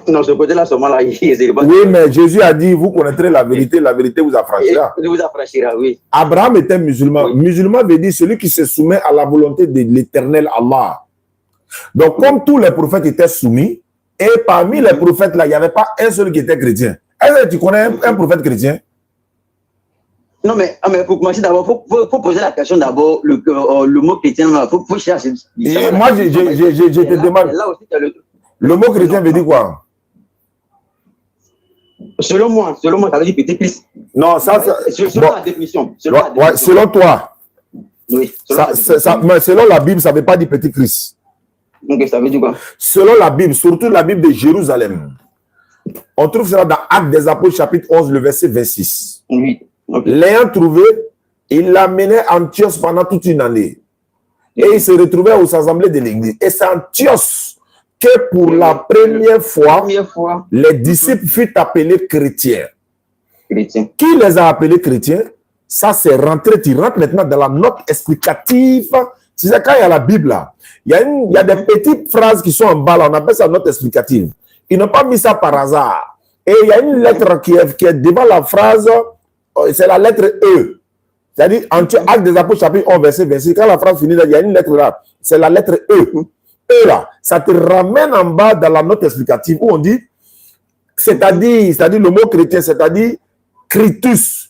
Speaker 6: Non, ce côté-là, seulement là,
Speaker 1: Oui, mais Jésus a dit, vous connaîtrez la vérité vous affranchira.
Speaker 6: Il vous affranchira, oui.
Speaker 1: Abraham était musulman.
Speaker 6: Oui.
Speaker 1: Musulman veut dire celui qui se soumet à la volonté de l'éternel Allah. Donc, comme tous les prophètes étaient soumis, et parmi les prophètes, là, il n'y avait pas un seul qui était chrétien. Est-ce que tu connais un prophète chrétien?
Speaker 6: Non, mais pour commencer d'abord, il faut poser la question d'abord, le mot chrétien, il faut chercher.
Speaker 1: Moi, je te demande,
Speaker 6: là aussi,
Speaker 1: le mot chrétien veut dire quoi?
Speaker 6: Selon moi, ça veut dire petit Christ.
Speaker 1: Non, ça,
Speaker 6: selon la définition.
Speaker 1: Selon toi.
Speaker 6: Oui.
Speaker 1: Mais selon la Bible, ça ne veut pas dire petit Christ.
Speaker 6: Donc, ça veut dire quoi?
Speaker 1: Selon la Bible, surtout la Bible de Jérusalem, on trouve cela dans Actes des Apôtres, chapitre 11, le verset 26.
Speaker 6: Oui. Okay.
Speaker 1: L'ayant trouvé, il l'amenait à Antioche pendant toute une année. Et il se retrouvait aux assemblées de l'église. Et c'est Antioche que pour la première fois, les disciples furent appelés chrétiens. Qui les a appelés chrétiens? Ça, c'est rentré. Tu rentres maintenant dans la note explicative. Tu sais, quand il y a la Bible, là, il y a des petites phrases qui sont en bas, là, on appelle ça note explicative. Ils n'ont pas mis ça par hasard. Et il y a une lettre qui est devant la phrase, c'est la lettre E. C'est-à-dire, Actes des Apôtres, chapitre 11, verset 26, quand la phrase finit, là, il y a une lettre là, c'est la lettre E. E là, ça te ramène en bas dans la note explicative où on dit, c'est-à-dire le mot chrétien, c'est-à-dire Christus,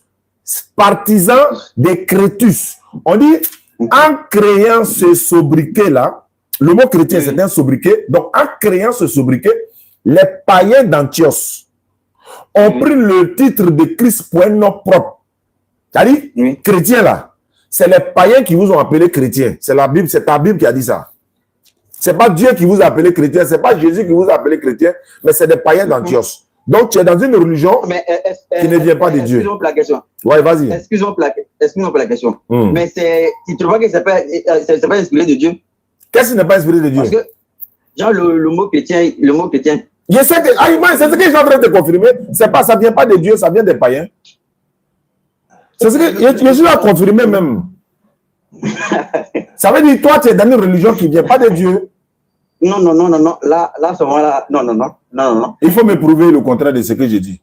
Speaker 1: partisan de Christus. On dit, en créant ce sobriquet là, le mot chrétien c'est un sobriquet, donc en créant ce sobriquet, les païens d'Antioche ont pris le titre de Christ pour un nom propre. C'est-à-dire, chrétien là, c'est les païens qui vous ont appelé chrétien. C'est la Bible, c'est ta Bible qui a dit ça. C'est pas Dieu qui vous a appelé chrétien, c'est pas Jésus qui vous a appelé chrétien, mais c'est des païens d'Antioche. Donc, tu es dans une religion qui ne vient pas de Dieu.
Speaker 6: Excuse-moi pour la question.
Speaker 1: Ouais, vas-y.
Speaker 6: Excuse-moi pour la question. Mais tu trouves pas que c'est pas inspiré de Dieu?
Speaker 1: Qu'est-ce qui n'est pas inspiré de Dieu?
Speaker 6: Parce que, genre, le mot chrétien,
Speaker 1: je sais que, c'est ce que je suis en train de confirmer. C'est pas, ça ne vient pas de Dieu, ça vient des païens. C'est ce que je suis à confirmer même. Ça veut dire, toi, tu es dans une religion qui ne vient pas de Dieu.
Speaker 6: Non. Là, à ce moment-là, non.
Speaker 1: Il faut me prouver le contraire de ce que j'ai dit.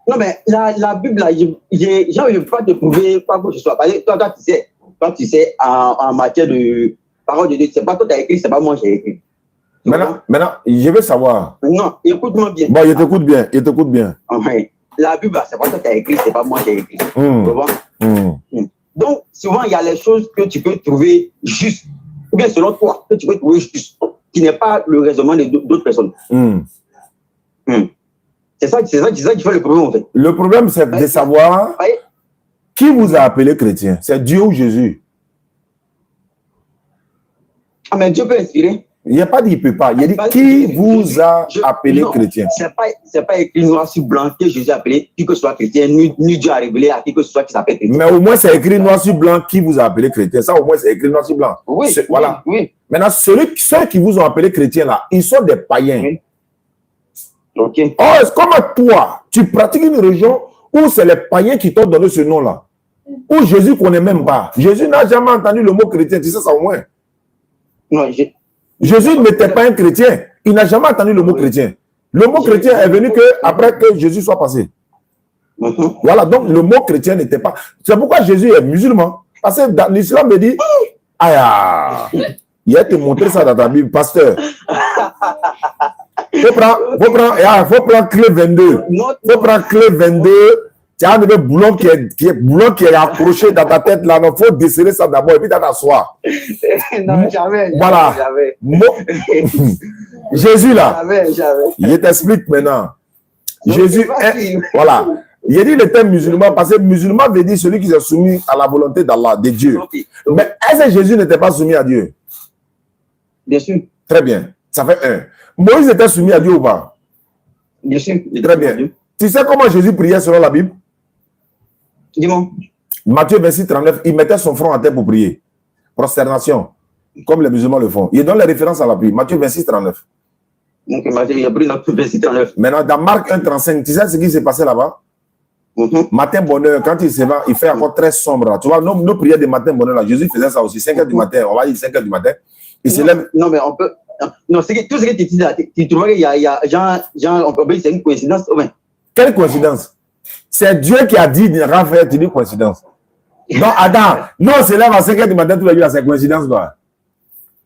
Speaker 6: Non, mais la Bible, là, je ne peux pas te prouver quoi que ce soit. Parce que toi, tu sais, en matière de parole de Dieu, c'est pas toi qui as écrit, c'est pas moi qui ai écrit.
Speaker 1: Maintenant, je veux savoir.
Speaker 6: Non, écoute-moi bien.
Speaker 1: Bon, je t'écoute bien.
Speaker 6: La Bible, c'est pas toi qui as écrit, c'est pas moi qui ai écrit. Donc, souvent, il y a les choses que tu peux trouver justes, ou bien selon toi, que tu peux trouver juste, qui n'est pas le raisonnement d'autres personnes. C'est ça qui fait le problème, en fait.
Speaker 1: Le problème, c'est de savoir qui vous a appelé chrétien. C'est Dieu ou Jésus?
Speaker 6: Ah, mais Dieu peut inspirer.
Speaker 1: Il n'y a pas dit il ne peut pas. Il a dit qui vous a appelé chrétien.
Speaker 6: C'est pas écrit noir sur blanc que Jésus a appelé, qui que ce soit chrétien, ni Dieu a révélé à qui que ce soit qui s'appelle chrétien.
Speaker 1: Mais au moins c'est écrit noir sur blanc qui vous a appelé chrétien. Ça au moins c'est écrit noir sur blanc.
Speaker 6: Oui.
Speaker 1: Voilà.
Speaker 6: Oui.
Speaker 1: Maintenant, ceux qui vous ont appelé chrétien là, ils sont des païens.
Speaker 6: Oui. Ok.
Speaker 1: Oh, est-ce comme toi, tu pratiques une religion où c'est les païens qui t'ont donné ce nom-là, où Jésus ne connaît même pas. Jésus n'a jamais entendu le mot chrétien, tu sais ça au moins.
Speaker 6: Non,
Speaker 1: Jésus n'était pas un chrétien. Il n'a jamais entendu le mot chrétien. Le mot chrétien est venu après que Jésus soit passé. Voilà, donc le mot chrétien n'était pas... C'est pourquoi Jésus est musulman. Parce que dans l'islam me dit, il a te montré ça dans ta Bible, pasteur. Faut prendre clé 22. Faut prendre clé 22. Tu as un boulon qui est accroché dans ta tête là. Il faut desserrer ça d'abord et puis t'asseoir.
Speaker 6: Non, jamais.
Speaker 1: Voilà. Jésus là.
Speaker 6: Jamais.
Speaker 1: Je t'explique maintenant. Jésus est. Voilà. Il a dit le terme musulman parce que musulman veut dire celui qui s'est soumis à la volonté d'Allah, de Dieu. Mais est-ce que Jésus n'était pas soumis à Dieu?
Speaker 6: Bien sûr.
Speaker 1: Très bien. Ça fait un. Moïse était soumis à Dieu ou pas?
Speaker 6: Bien sûr.
Speaker 1: Très bien. Tu sais comment Jésus priait selon la Bible?
Speaker 6: Dis-moi.
Speaker 1: Matthieu 26, 39, il mettait son front à terre pour prier. Prosternation. Comme les musulmans le font. Il donne les références à la Bible. Matthieu 26, 39.
Speaker 6: Donc, il a pris notre 26, 39.
Speaker 1: Maintenant, dans Marc 1, 35, tu sais ce qui s'est passé là-bas? Matin bonheur, quand il se va, il fait encore très sombre. Là. Tu vois, nos prières de matin bonheur, là, Jésus faisait ça aussi, 5h du matin, on va dire 5h du matin. Il se lève.
Speaker 6: Non, mais on peut. Non, tout ce que tu dis là, tu trouves qu'il y a genre, on peut dire c'est une coïncidence. Ouais.
Speaker 1: Quelle coïncidence? C'est Dieu qui a dit, Raphaël, tu dis coïncidence. Non, Adam, non, on se lève à 5h du matin, tous les jours, c'est coïncidence, quoi.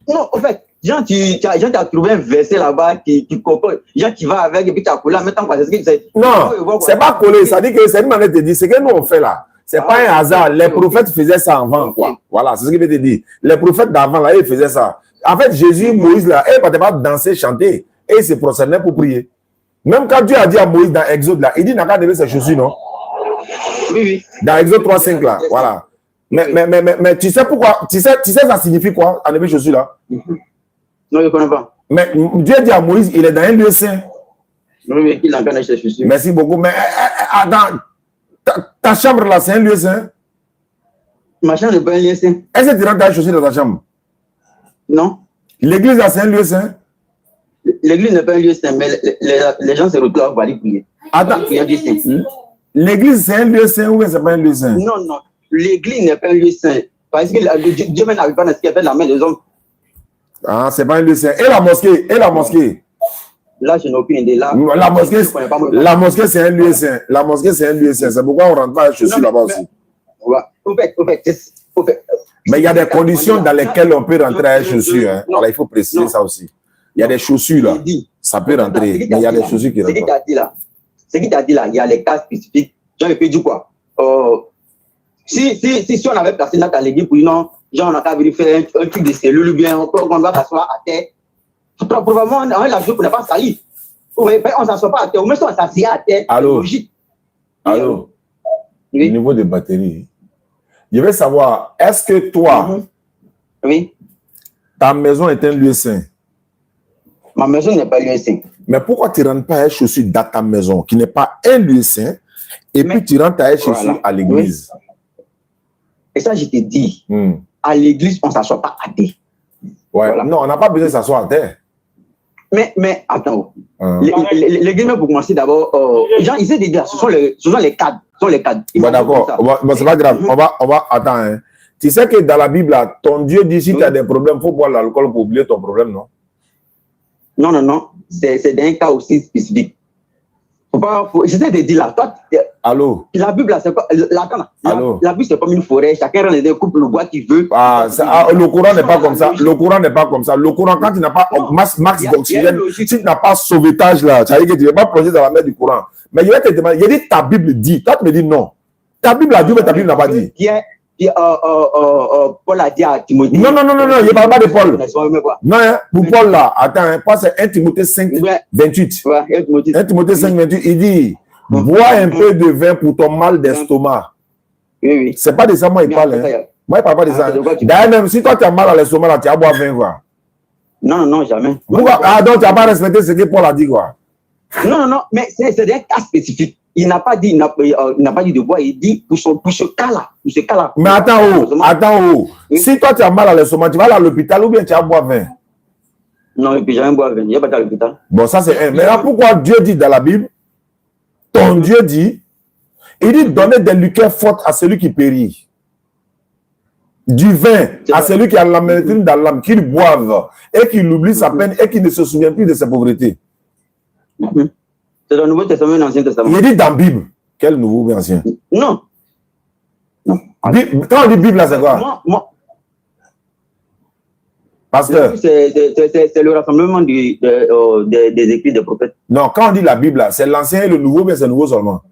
Speaker 6: Non, en fait, genre, tu as trouvé un verset là-bas qui genre, qui va avec, et puis tu as collé en même temps, c'est ce que tu sais.
Speaker 1: Non, c'est pas collé, ça dit que c'est une manière de dire, ce que nous on fait là, c'est pas un hasard. Les prophètes faisaient ça avant, quoi. Voilà, c'est ce que je te dire. Les prophètes d'avant, là, ils faisaient ça. En fait, Jésus, Moïse, là, ils ne pas danser, chanter, et ils se prosternaient pour prier. Même quand Dieu a dit à Moïse dans Exode, là, il dit, n'a qu'à lever ses chaussures, non?
Speaker 6: Oui.
Speaker 1: Dans Exode 3:5, là, voilà. Mais tu sais pourquoi? Tu sais ça signifie quoi, enlever chaussures, là?
Speaker 6: Non, je ne connais pas.
Speaker 1: Mais Dieu dit à Moïse, il est dans un lieu saint.
Speaker 6: Oui, il a enlevé ses chaussures.
Speaker 1: Merci beaucoup. Mais dans ta chambre, là, c'est un lieu saint?
Speaker 6: Ma chambre n'est pas un lieu saint.
Speaker 1: Est-ce que tu rentres ta chaussure dans ta chambre?
Speaker 6: Non.
Speaker 1: L'église, là, c'est un lieu saint?
Speaker 6: L'église n'est pas un lieu saint, mais les gens se retrouvent pour aller prier.
Speaker 1: Attends. L'église, c'est un lieu saint ou c'est pas un lieu saint?
Speaker 6: Non, non. L'église n'est pas un lieu saint. Parce que Dieu même n'arrive pas à ce qu'il appelle la main des hommes.
Speaker 1: Ah, c'est pas un lieu saint. Et la mosquée? Et la mosquée?
Speaker 6: Là, je n'ai aucune idée. Là,
Speaker 1: la mosquée, c'est un lieu saint. La mosquée, c'est un lieu saint. C'est pourquoi on ne rentre pas les chaussures là-bas aussi. Mais il y a des conditions dans lesquelles on peut rentrer à les chaussures. Hein. Alors, il faut préciser ça aussi. Il y a des chaussures là. Ça peut rentrer. Mais il y a des chaussures qui rentrent pas.
Speaker 6: Ce qu'il t'a dit là, il y a les cas spécifiques. J'en ai fait du quoi? Si on avait placé notre l'église pour non, genre on a qu'à faire un truc de cellule, bien, on va s'asseoir à terre. Probablement, on a la journée pour ne pas salir. On ne s'assoit pas à terre. Ou même si on s'assied à terre,
Speaker 1: c'est
Speaker 6: logique.
Speaker 1: Allô? Oui. Au niveau des batteries, je veux savoir, est-ce que toi,
Speaker 6: oui,
Speaker 1: ta maison est un lieu saint?
Speaker 6: Ma maison n'est pas un lieu saint.
Speaker 1: Mais pourquoi tu ne rentres pas à chaussures dans ta maison, qui n'est pas un lieu saint, et puis tu rentres à chaussures à l'église?
Speaker 6: Oui. Et ça, je te dis, à l'église, on ne s'assoit pas à terre.
Speaker 1: Ouais. Voilà. Non, on n'a pas besoin de s'asseoir à terre.
Speaker 6: Mais attends, l'église, pour commencer d'abord, gens, ils essaient de dire, ce sont les cadres.
Speaker 1: Bon, d'accord, bon, c'est pas grave. On va attends. Hein. Tu sais que dans la Bible, là, ton Dieu dit si tu as des problèmes, il faut boire l'alcool pour oublier ton problème, non?
Speaker 6: Non. C'est un cas aussi spécifique. J'essaie de dire là, toi,
Speaker 1: allô?
Speaker 6: La Bible, là, c'est pas. La Bible, c'est comme une forêt. Chacun rentre dans coupe le bois qu'il veut.
Speaker 1: Le courant n'est pas comme ça. Le courant n'est pas comme ça. Le courant, quand tu n'as pas max d'oxygène, si tu n'as pas sauvetage là, ça veut dire que tu ne vas pas plonger dans la mer du courant. Mais je vais te demander, il dit ta Bible dit. Toi, tu me dis non. Ta Bible a dit, mais ta Bible n'a pas dit.
Speaker 6: Paul a dit à Timothée.
Speaker 1: Non, il ne parle pas de Paul. Non, hein, pour Paul là, attends, hein, Paul c'est 1 Timothée 5, 28. 1 Timothée 5, 28, il dit, bois un peu de vin pour ton mal d'estomac.
Speaker 6: Oui.
Speaker 1: C'est pas de ça, moi, il parle. Hein. Moi, il ne parle pas de ça. D'ailleurs, même si toi, tu as mal à l'estomac, là, tu as boire vin, quoi.
Speaker 6: Non, jamais.
Speaker 1: Pourquoi? Donc, tu n'as pas respecté ce que Paul a dit, quoi.
Speaker 6: Non, mais c'est un cas spécifique. Il n'a pas dit de boire, il dit pour ce cas-là.
Speaker 1: Mais attends, si toi tu as mal à l'estomac, tu vas aller à l'hôpital ou bien tu vas boire vin?
Speaker 6: Non, et puis jamais boire vin, il n'y a pas à l'hôpital.
Speaker 1: Bon, ça c'est un. Mais là, pourquoi Dieu dit dans la Bible, ton Dieu dit, il dit donner des liqueurs fortes à celui qui périt. Du vin à celui qui a la médecine dans l'âme, qu'il boive et qu'il oublie sa peine et qu'il ne se souvient plus de sa pauvreté.
Speaker 6: C'est dans le Nouveau Testament et l'Ancien Testament.
Speaker 1: Il dit dans la Bible. Quel nouveau ou ancien?
Speaker 6: Non.
Speaker 1: Quand on dit Bible, là, c'est quoi? Pasteur.
Speaker 6: C'est le rassemblement des écrits des prophètes.
Speaker 1: Non, quand on dit la Bible, c'est l'ancien et le nouveau, mais c'est le nouveau seulement.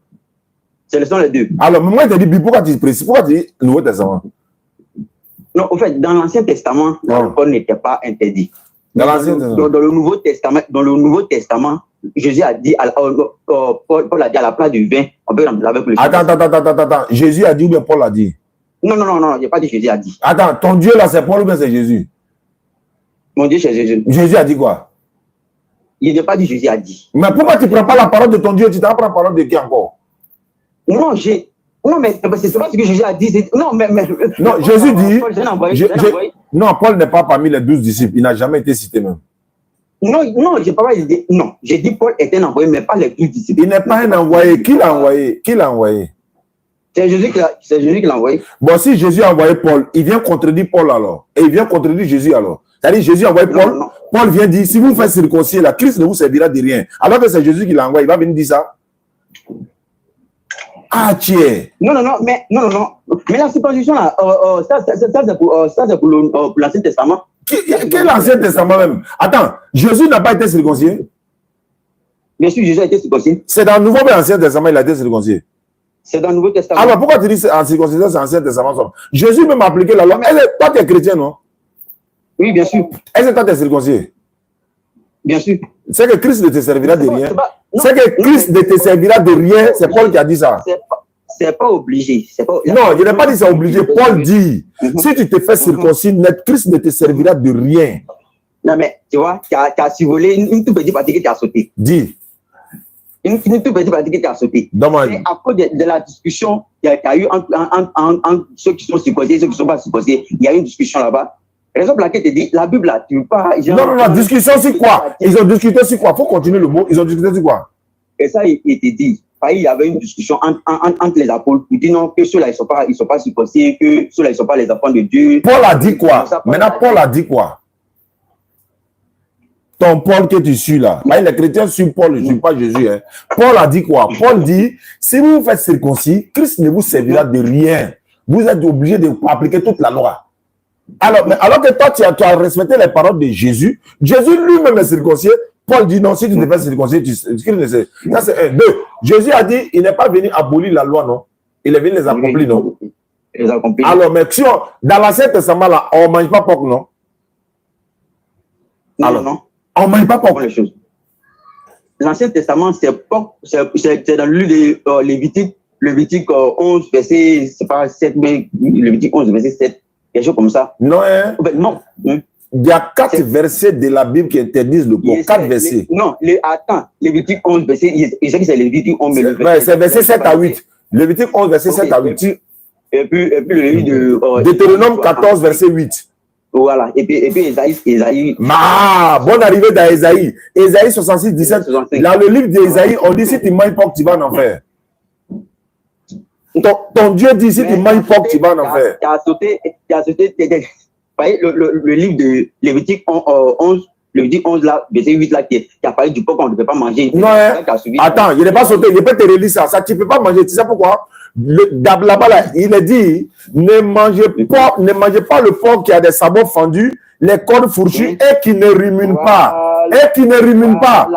Speaker 6: Ce sont les deux.
Speaker 1: Alors, moi, je te dis Bible, pourquoi tu précises? Pourquoi tu dis Nouveau Testament?
Speaker 6: Non, en fait, dans l'Ancien Testament, l'alcool n'était pas interdit.
Speaker 1: Dans
Speaker 6: le Nouveau Testament, Jésus a dit, Paul a dit à la place du vin, on peut remplir avec le vin.
Speaker 1: Attends. Jésus a dit ou bien Paul a dit?
Speaker 6: Non, il n'y a pas dit Jésus a dit.
Speaker 1: Attends, ton Dieu là, c'est Paul ou bien c'est Jésus?
Speaker 6: Mon Dieu, c'est Jésus.
Speaker 1: Jésus a dit quoi?
Speaker 6: Il n'a pas dit Jésus a dit.
Speaker 1: Mais pourquoi tu ne prends pas la parole de ton Dieu? Tu t'en prends la parole de qui encore?
Speaker 6: Non, mais c'est pas ce que Jésus a dit. Non,
Speaker 1: Jésus dit.
Speaker 6: Paul,
Speaker 1: non, Paul n'est pas parmi les 12 disciples. Il n'a jamais été cité même.
Speaker 6: Non, j'ai pas dit. Non, j'ai dit Paul est un envoyé, mais pas les 12 disciples.
Speaker 1: Il n'est pas un envoyé. Qui l'a envoyé? Qui l'a envoyé?
Speaker 6: C'est Jésus qui l'a envoyé.
Speaker 1: Bon, si Jésus a envoyé Paul, il vient contredire Paul alors. Et il vient contredire Jésus alors. C'est-à-dire Jésus a envoyé Paul.
Speaker 6: Non.
Speaker 1: Paul vient dire, si vous faites circoncire, la Christ ne vous servira de rien. Alors que c'est Jésus qui l'a envoyé, il va venir dire ça. Ah, tiens.
Speaker 6: Non. Mais la circoncision, là, ça c'est pour l'Ancien Testament.
Speaker 1: Quel Ancien Testament même? Attends, Jésus n'a pas été circoncis?
Speaker 6: Bien sûr, Jésus a été circoncis.
Speaker 1: C'est dans le Nouveau et Ancien Testament il a été circoncis.
Speaker 6: C'est dans le Nouveau Testament.
Speaker 1: Alors pourquoi tu dis en circoncision, c'est Ancien Testament? Jésus même a appliqué la loi. Toi, tu es chrétien, non?
Speaker 6: Oui, bien sûr.
Speaker 1: Est-ce que toi, tu es circoncis?
Speaker 6: Bien sûr.
Speaker 1: C'est que Christ ne te servira de rien. C'est que Christ ne te servira de rien. C'est Paul qui a dit ça.
Speaker 6: C'est pas obligé.
Speaker 1: Non, il n'a pas dit c'est obligé. Paul dit, si tu te fais circoncis, Christ ne te servira de rien.
Speaker 6: Non, mais tu vois, tu as survolé une toute petite partie que tu as sauté.
Speaker 1: Dis.
Speaker 6: Une toute petite partie que tu as sauté.
Speaker 1: Dommage.
Speaker 6: Et à cause de la discussion qu'il y a eu entre ceux qui sont circoncis et ceux qui ne sont pas circoncis, il y a eu une discussion là-bas. Raison pour laquelle tu dis, la Bible là, tu ne veux pas.
Speaker 1: Non, discussion sur quoi? Ils ont discuté sur quoi? Il faut continuer le mot. Ils ont discuté sur quoi?
Speaker 6: Et ça, il te dit. Il y avait une discussion entre les apôtres qui disent non, que ceux-là, ils ne sont pas circoncis, que ceux-là, ils ne sont pas les enfants de Dieu.
Speaker 1: Paul a dit quoi? Maintenant, Paul a dit quoi? Ton Paul que tu suis là. Les chrétiens suivent Paul, je ne suis pas Jésus. Hein. Paul a dit quoi? Paul dit, si vous vous faites circoncis, Christ ne vous servira de rien. Vous êtes obligé d'appliquer toute la loi. Alors que toi, tu as respecté les paroles de Jésus. Jésus lui-même est circoncis. Paul dit non, si tu te fais circoncis, Christ ne sait. Ça, c'est un. Deux. Jésus a dit, il n'est pas venu abolir la loi, non? Il est venu les accomplir, non?
Speaker 6: Les accomplir.
Speaker 1: Alors, mais dans l'Ancien Testament, là, on ne mange pas porc, non? Alors,
Speaker 6: non.
Speaker 1: On ne mange pas porc.
Speaker 6: Les choses. L'Ancien Testament, c'est dans le livre de Lévitique 11, verset, c'est pas 7, mais Lévitique 11, verset 7. Quelque chose comme ça.
Speaker 1: Non, hein?
Speaker 6: Non.
Speaker 1: Il y a 4 versets de la Bible qui interdisent le porc. 4 versets.
Speaker 6: Attends. Lévitique 11, verset. Je sais que c'est Lévitique 11, mais
Speaker 1: c'est verset 7 à 8. Lévitique 11, verset 7 à 8.
Speaker 6: Et puis le livre de.
Speaker 1: Deutéronome 14, verset 8.
Speaker 6: Voilà. Et puis Esaïe.
Speaker 1: Bonne arrivée dans Esaïe. Esaïe 66, 17. Dans le livre d'Esaïe, on dit si tu manges porc, tu vas en enfer. Ton Dieu dit si tu manges porc, tu vas en enfer.
Speaker 6: Tu as sauté. Le livre de Lévitique 11, Lévitique 11 là, verset 8 là, qui a parlé du porc qu'on ne peut pas manger.
Speaker 1: Non, hein? Attends, il n'est pas sauté, je peux te relire ça. Ça, tu ne peux pas manger. Tu sais pourquoi? Là-bas, là, il est dit, ne mangez pas le porc qui a des sabots fendus, les cornes fourchues et qui ne rumine pas. Et qui ne rumine pas.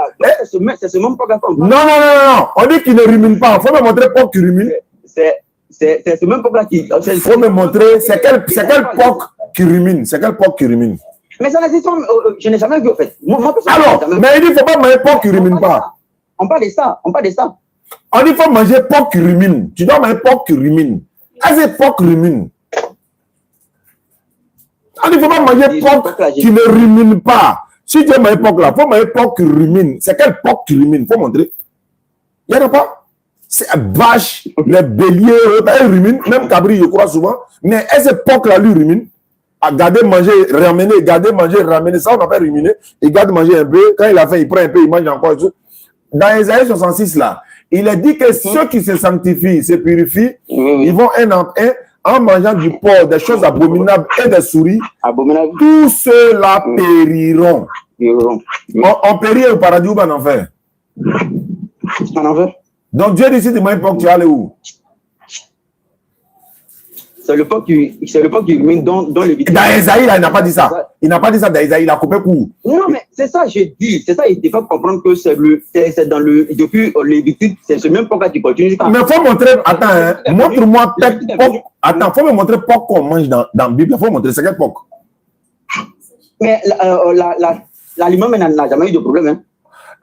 Speaker 6: C'est ce même porc qu'on parle.
Speaker 1: Non. On dit qu'il ne rumine pas. Il faut me montrer porc qui rumine.
Speaker 6: C'est ce même porc là qui.
Speaker 1: Il faut me montrer, c'est quel porc qui rumine. C'est quel porc qui rumine.
Speaker 6: Mais ça n'existe pas, je n'ai jamais vu en fait.
Speaker 1: Alors, mais il dit qu'il ne faut pas manger porc qui rumine pas.
Speaker 6: On parle de ça.
Speaker 1: On dit qu'il faut manger porc qui rumine. Tu dois manger porc qui rumine. Est-ce que porc rumine? On dit qu'il ne faut pas manger porc qui ne rumine pas. Si tu veux manger porc là, il faut manger porc qui rumine. C'est quel porc qui rumine? Il faut montrer. Il n'y en a pas. C'est vache, les béliers, ils ruminent, même cabri, je crois souvent. Mais est-ce que porc là, lui rumine? Garder, manger, ramener, garder, manger, ramener. Ça, on n'a pas ruminer. Il garde manger un peu. Quand il a faim, il prend un peu, il mange encore. Dans Isaïe 66, là, il est dit que ceux qui se sanctifient, se purifient, ils vont en mangeant du porc, des choses abominables et des souris. Tous ceux-là périront. On périt au paradis ou en enfer?
Speaker 6: En enfer.
Speaker 1: Donc Dieu dit si tu manges porc, tu vas aller où?
Speaker 6: C'est le porc qui rumine dans le vidéo.
Speaker 1: Dans Esaïe, là, il n'a pas dit ça. Il n'a pas dit ça dans Esaïe, il a coupé court.
Speaker 6: Non, mais c'est ça, j'ai dit. C'est ça, il te faut comprendre que c'est dans le. Depuis l'évitude, c'est ce même porc qui continue.
Speaker 1: Mais il faut montrer. Attends, hein, montre-moi peut-être porc. Attends, il faut me montrer porc qu'on mange dans la Bible. Il faut montrer c'est quel porc.
Speaker 6: Mais l'aliment n'a jamais eu de problème. Hein.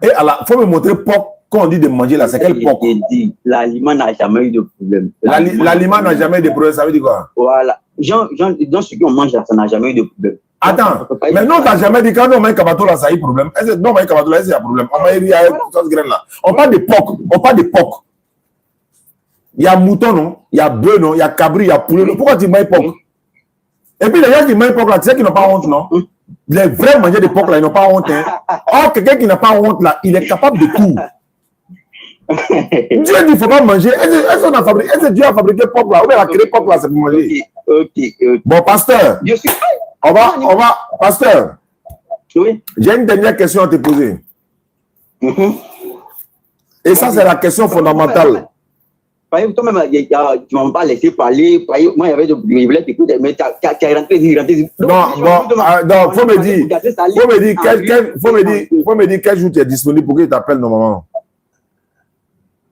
Speaker 1: Et il faut me montrer porc. Quand on dit de manger là, c'est quel porc?
Speaker 6: L'aliment n'a jamais eu de problème.
Speaker 1: L'aliment n'a jamais eu de problème, ça veut dire quoi?
Speaker 6: Voilà. Dans ce qu'on mange là, ça n'a jamais eu de problème.
Speaker 1: Attends, mais non, tu n'as jamais dit quand on mange cabato là, ça a eu problème. Non, on mange cabato là, il y a problème. On mange graine là. On parle de porc. On parle de porc. Il y a mouton, non? Il y a bœuf, non? Il y a cabri, il y a poulet. Pourquoi tu manges porc? Et puis les gens qui mangent porc là, tu sais qu'ils n'ont pas honte, non? Les vrais mangeurs de porc là, ils n'ont pas honte. Hein. Or, quelqu'un qui n'a pas honte là, il est capable de tout. Dieu dit qu'il ne faut pas manger. Est-ce que Dieu a fabriqué porc là? Ou bien il a créé porc là, c'est pour manger?
Speaker 6: Ok.
Speaker 1: Bon, pasteur. Pasteur.
Speaker 6: Oui.
Speaker 1: J'ai une dernière question à te poser. Et ça, c'est la question fondamentale.
Speaker 6: Toi-même, tu ne m'as pas laissé parler. Moi, je voulais t'écouter, mais tu es rentré.
Speaker 1: Non, faut me dire quel jour tu es disponible pour qu'il t'appelle normalement.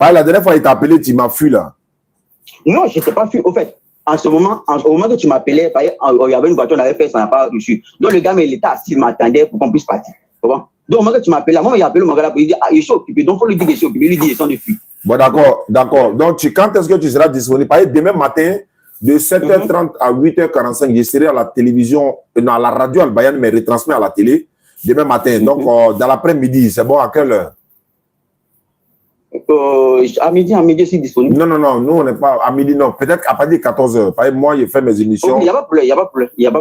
Speaker 1: La dernière fois, il t'a appelé, tu m'as fui là.
Speaker 6: Non, je ne t'ai pas fui. Au fait, au moment que tu m'appelais, il y avait une voiture, on avait fait, ça n'a pas reçu. Donc, le gars, il était assis, il m'attendait pour qu'on puisse partir. Donc, au moment que tu m'appelais, moi, il a appelé mon gars là pour lui dire, il est occupé. Donc, il faut lui dire qu'il est occupé. Il lui dit, il est sans dessus.
Speaker 1: Bon, d'accord. Donc, quand est-ce que tu seras disponible? Demain matin, de 7h30 à 8h45, je serai à la télévision, à la radio Al-Bayan, mais retransmis à la télé. Demain matin. Donc, dans l'après-midi, c'est bon, à quelle heure?
Speaker 6: À midi, je suis disponible.
Speaker 1: Non, nous, on n'est pas à midi, non. Peut-être à partir de 14h. Moi, je fais mes émissions.
Speaker 6: Il n'y a pas de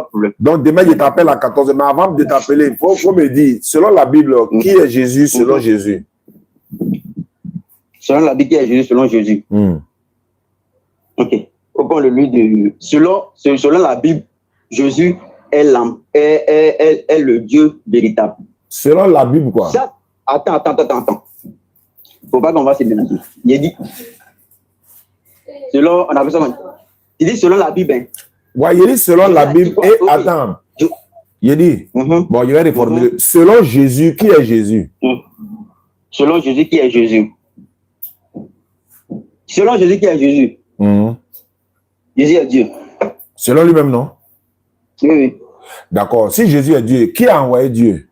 Speaker 6: problème.
Speaker 1: Donc, demain, je t'appelle à 14h. Mais avant de t'appeler, il faut me dire, selon la Bible, qui est Jésus selon Jésus?
Speaker 6: Selon la Bible, qui est Jésus selon Jésus. Ok. Pourquoi le lui de. Selon la Bible, Jésus est le Dieu véritable.
Speaker 1: Selon la Bible, quoi?
Speaker 6: Attends. Faut pas qu'on va se mélanger. Il dit. Selon. On a besoin. Il dit selon la Bible. Hein.
Speaker 1: Ouais, il dit selon la Bible. Et attends. Il dit. Bon, je vais reformuler. Selon Jésus, qui est Jésus?
Speaker 6: Selon Jésus, qui est Jésus? Selon Jésus, qui est Jésus? Jésus est Dieu.
Speaker 1: Selon lui-même, non?
Speaker 6: Oui.
Speaker 1: D'accord. Si Jésus est Dieu, qui a envoyé Dieu?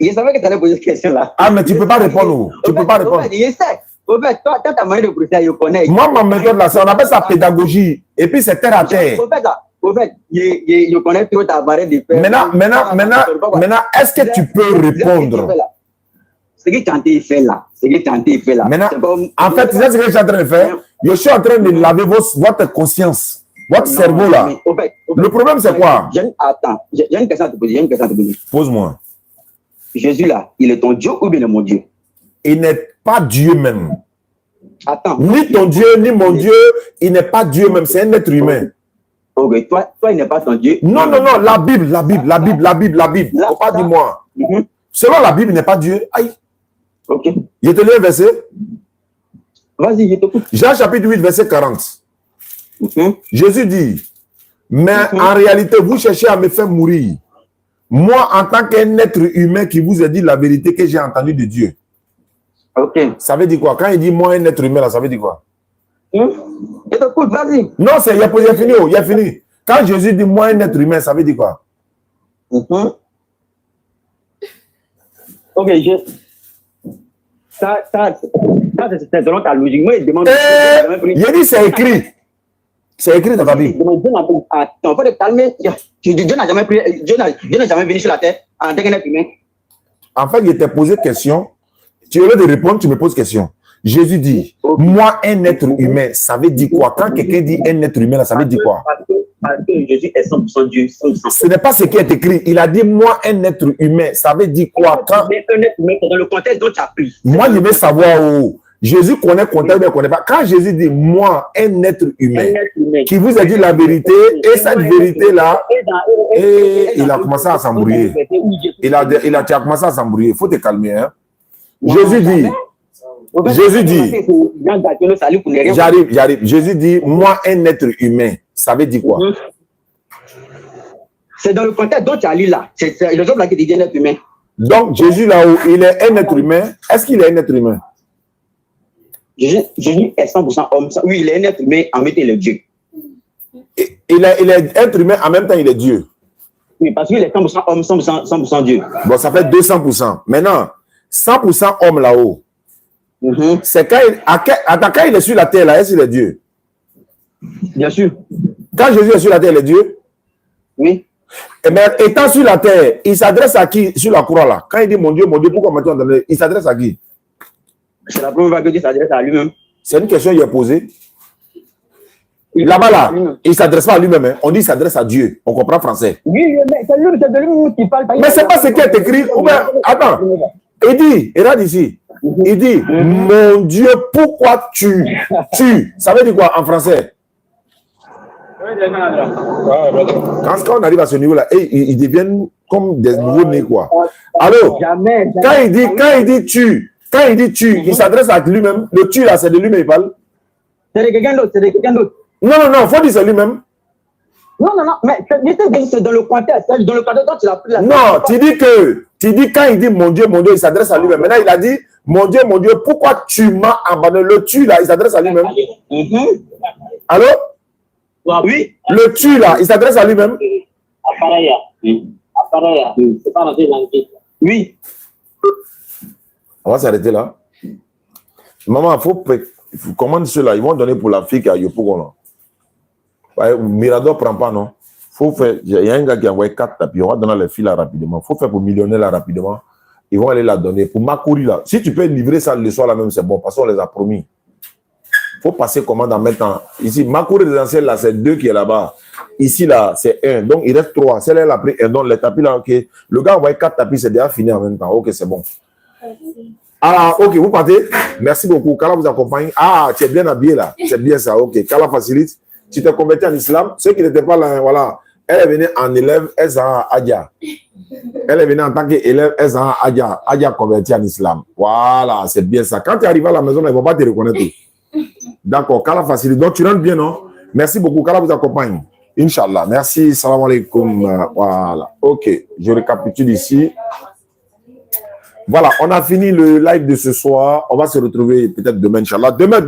Speaker 6: Je savais que tu allais poser cette question-là.
Speaker 1: Ah, mais tu ne peux pas répondre. Tu ne peux pas répondre.
Speaker 6: Je sais. Au fait, toi, ta manière de procéder, je connais.
Speaker 1: Moi, ma méthode, là, on appelle ça pédagogie. Et puis, c'est terre à terre.
Speaker 6: Au fait, je connais trop ta manière de faire.
Speaker 1: Maintenant, est-ce que tu peux répondre?
Speaker 6: Ce que tu as été fait là.
Speaker 1: Maintenant, en fait, tu sais ce que je suis en train de faire? Je suis en train de laver votre conscience, votre cerveau, là. Le problème, c'est quoi?
Speaker 6: Attends, j'ai une question à te poser.
Speaker 1: Pose-moi.
Speaker 6: Jésus, là, il est ton Dieu ou bien il est mon Dieu?
Speaker 1: Il n'est pas Dieu même.
Speaker 6: Attends.
Speaker 1: Ni ton Dieu, ni mon Dieu, il n'est pas Dieu même, c'est un être humain.
Speaker 6: Ok, toi, il n'est pas ton Dieu.
Speaker 1: Non, la Bible. Faut pas dire moi. Selon la Bible, il n'est pas Dieu. Aïe.
Speaker 6: Ok.
Speaker 1: Je te lis un verset.
Speaker 6: Vas-y, je t'écoute.
Speaker 1: Jean chapitre 8, verset 40. Jésus dit, mais en réalité, vous cherchez à me faire mourir. Moi, en tant qu'un être humain qui vous a dit la vérité que j'ai entendue de Dieu.
Speaker 6: Ok.
Speaker 1: Ça veut dire quoi? Quand il dit moi, un être humain, là, ça veut dire quoi?
Speaker 6: Je t'écoute, vas-y.
Speaker 1: Non, il a fini. Quand Jésus dit moi, un être humain, ça veut dire quoi?
Speaker 6: Ok, ça, c'est selon ta logique. Moi, il demande.
Speaker 1: Il dit c'est écrit. C'est écrit dans la Bible.
Speaker 6: Attends, faut te calmer. Dieu n'a jamais venu sur la terre en tant qu'être humain.
Speaker 1: En fait, je t'ai posé question. Tu au lieu de répondre, tu me poses question. Jésus dit, moi, un être humain, ça veut dire quoi? Quand quelqu'un dit un être humain, ça veut dire quoi?
Speaker 6: Parce que Jésus est 100% Dieu. 100%.
Speaker 1: Ce n'est pas ce qui est écrit. Il a dit, moi, un être humain, ça veut dire quoi? Quand...
Speaker 6: Un être humain, dans le contexte dont tu as pris.
Speaker 1: Moi, je veux savoir où. Jésus connaît le contexte, mais il ne connaît pas. Quand Jésus dit, moi, un être humain, qui vous a dit la vérité, et cette vérité-là, et il a commencé à s'embrouiller. Tu as commencé à s'embrouiller. Il faut te calmer. Hein? Jésus dit, j'arrive. Jésus dit, moi, un être humain, ça veut dire quoi?
Speaker 6: C'est dans le contexte dont tu as lu là. C'est le jour là qui dit un être humain.
Speaker 1: Donc, Jésus là où il est un être humain, est-ce qu'il est un être humain?
Speaker 6: Jésus est 100% homme. Oui, il est un être humain, en même temps, il est Dieu.
Speaker 1: Il est être humain, en même temps, il est Dieu.
Speaker 6: Oui, parce qu'il est 100% homme, 100% Dieu.
Speaker 1: Bon, ça fait 200%. Maintenant, 100% homme là-haut. C'est quand il est sur la terre, là, est-ce qu'il est Dieu?
Speaker 6: Bien sûr.
Speaker 1: Quand Jésus est sur la terre, il est Dieu?
Speaker 6: Oui.
Speaker 1: Et bien, étant sur la terre, il s'adresse à qui sur la croix là? Quand il dit mon Dieu, pourquoi maintenant il s'adresse à qui?
Speaker 6: C'est la première fois que Dieu s'adresse à lui-même.
Speaker 1: C'est une question qu'il a posée. Là-bas, là, il ne s'adresse pas à lui-même. Hein. On dit qu'il s'adresse à Dieu. On comprend français.
Speaker 6: Oui, mais c'est lui qui parle.
Speaker 1: Mais ce n'est pas ce qui est écrit. Attends. Il dit, regarde ici. Il dit, mon Dieu, pourquoi tu. Ça veut dire quoi en français? Quand on arrive à ce niveau-là, ils deviennent comme des nouveaux-nés, quoi. Alors, quand il dit tu, il s'adresse à lui-même. Le tu, là, c'est de lui-même, il parle.
Speaker 6: C'est de quelqu'un d'autre,
Speaker 1: Non, il faut dire c'est lui-même.
Speaker 6: Non, mais c'est dans le contexte. Dans le contexte, tu l'as pris là.
Speaker 1: Non, tu dis quand il dit mon Dieu, il s'adresse à lui-même. Maintenant, il a dit, mon Dieu, pourquoi tu m'as abandonné? Le tu, là, il s'adresse à lui-même. Allô?
Speaker 6: Oui.
Speaker 1: Le tu, là, il s'adresse à lui-même.
Speaker 6: Oui.
Speaker 1: On va s'arrêter là. Maman, il faut commander ceux-là. Ils vont donner pour la fille qui a Yopougon, là. Mirador ne prend pas, non. Faut faire. Il y a un gars qui a envoyé 4 tapis. On va donner les filles là rapidement. Il faut faire pour millionnaire là rapidement. Ils vont aller la donner. Pour Makouri là, si tu peux livrer ça le soir là même, c'est bon. Parce qu'on les a promis. Il faut passer commande en même temps. Ici, Makouri résidentiel là, c'est 2 qui est là-bas. Ici là, c'est 1. Donc il reste 3. Celle-là, elle a pris 1. Donc les tapis là, ok. Le gars a envoyé 4 tapis, c'est déjà fini en même temps. Ok, c'est bon. Ah, ok, vous partez. Merci beaucoup. Kala vous accompagne. Ah, tu es bien habillé là. C'est bien ça. Ok. Kala facilite. Tu t'es converti en islam. Ceux qui n'étaient pas là, voilà. Elle est venue en élève, Ezra Adja. Elle est venue en tant qu'élève, Ezra Adja. Adja converti en islam. Voilà, c'est bien ça. Quand tu arrives à la maison, ils ne vont pas te reconnaître. D'accord, Kala facilite. Donc tu rentres bien, non? Merci beaucoup. Kala vous accompagne. Inch'Allah. Merci. Salam alaikum. Voilà. Ok, je récapitule ici. Voilà, on a fini le live de ce soir. On va se retrouver peut-être demain, Inch'Allah. Demain,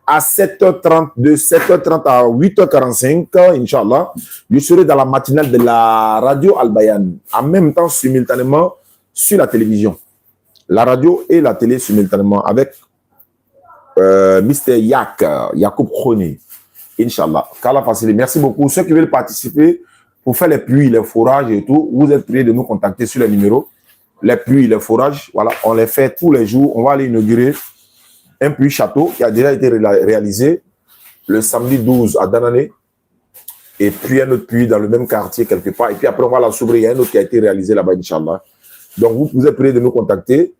Speaker 1: à 7h30, de 7h30 à 8h45, Inch'Allah. Je serai dans la matinale de la radio Al-Bayan. En même temps, simultanément, sur la télévision. La radio et la télé simultanément avec Mr. Yacoub Khoni. Inch'Allah. Kala Facile. Merci beaucoup. Ceux qui veulent participer pour faire les puits, les forages et tout, vous êtes priés de nous contacter sur les numéros. Les puits, les forages, voilà, on les fait tous les jours. On va aller inaugurer un puits château qui a déjà été réalisé le samedi 12 à Danané. Et puis un autre puits dans le même quartier quelque part. Et puis après, on va la s'ouvrir. Il y a un autre qui a été réalisé là-bas, Inch'Allah. Donc, vous êtes priés de nous contacter.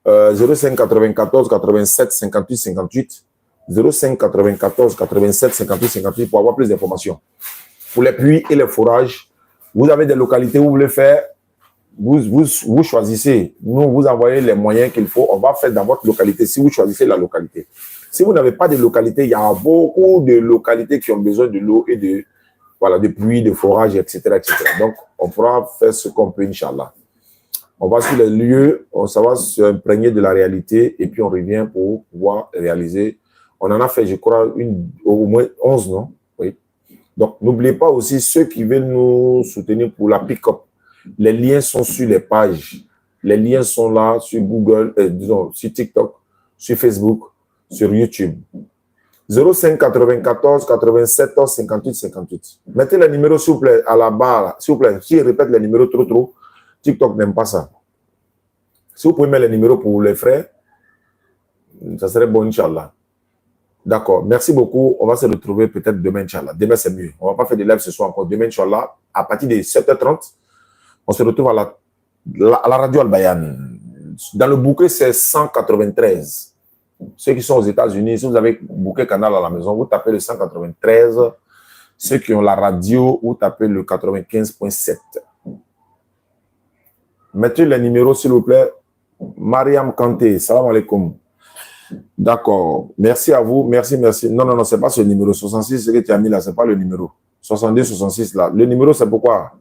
Speaker 1: 05 94 87 58 58. 05 94 87 58 58 pour avoir plus d'informations. Pour les puits et les forages, vous avez des localités où vous voulez faire. Vous choisissez, nous vous envoyez les moyens qu'il faut, on va faire dans votre localité si vous choisissez la localité. Si vous n'avez pas de localité, il y a beaucoup de localités qui ont besoin de l'eau et de pluie, de forage, etc., etc. Donc, on pourra faire ce qu'on peut, Inch'Allah. On va sur les lieux, ça va s'imprégner de la réalité et puis on revient pour pouvoir réaliser. On en a fait, je crois, au moins 11, non? Oui. Donc, n'oubliez pas aussi ceux qui veulent nous soutenir pour la pick-up. Les liens sont sur les pages. Les liens sont là sur Google, disons, sur TikTok, sur Facebook, sur YouTube. 05 94 87 58 58. Mettez le numéro, s'il vous plaît, à la barre. S'il vous plaît, si je répète les numéros trop, TikTok n'aime pas ça. Si vous pouvez mettre les numéros pour les frais, ça serait bon, Inch'Allah. D'accord. Merci beaucoup. On va se retrouver peut-être demain, Inch'Allah. Demain, c'est mieux. On ne va pas faire de live ce soir encore. Demain, Inch'Allah, à partir de 7h30, on se retrouve à la radio Al-Bayan. Dans le bouquet, c'est 193. Ceux qui sont aux États-Unis, si vous avez bouquet canal à la maison, vous tapez le 193. Ceux qui ont la radio, vous tapez le 95.7. Mettez les numéros, s'il vous plaît. Mariam Kanté, salam alaikum. D'accord. Merci à vous. Merci. Non, ce n'est pas ce numéro. 66, ce que tu as mis là, ce n'est pas le numéro. 62, 66 là. Le numéro, c'est pourquoi?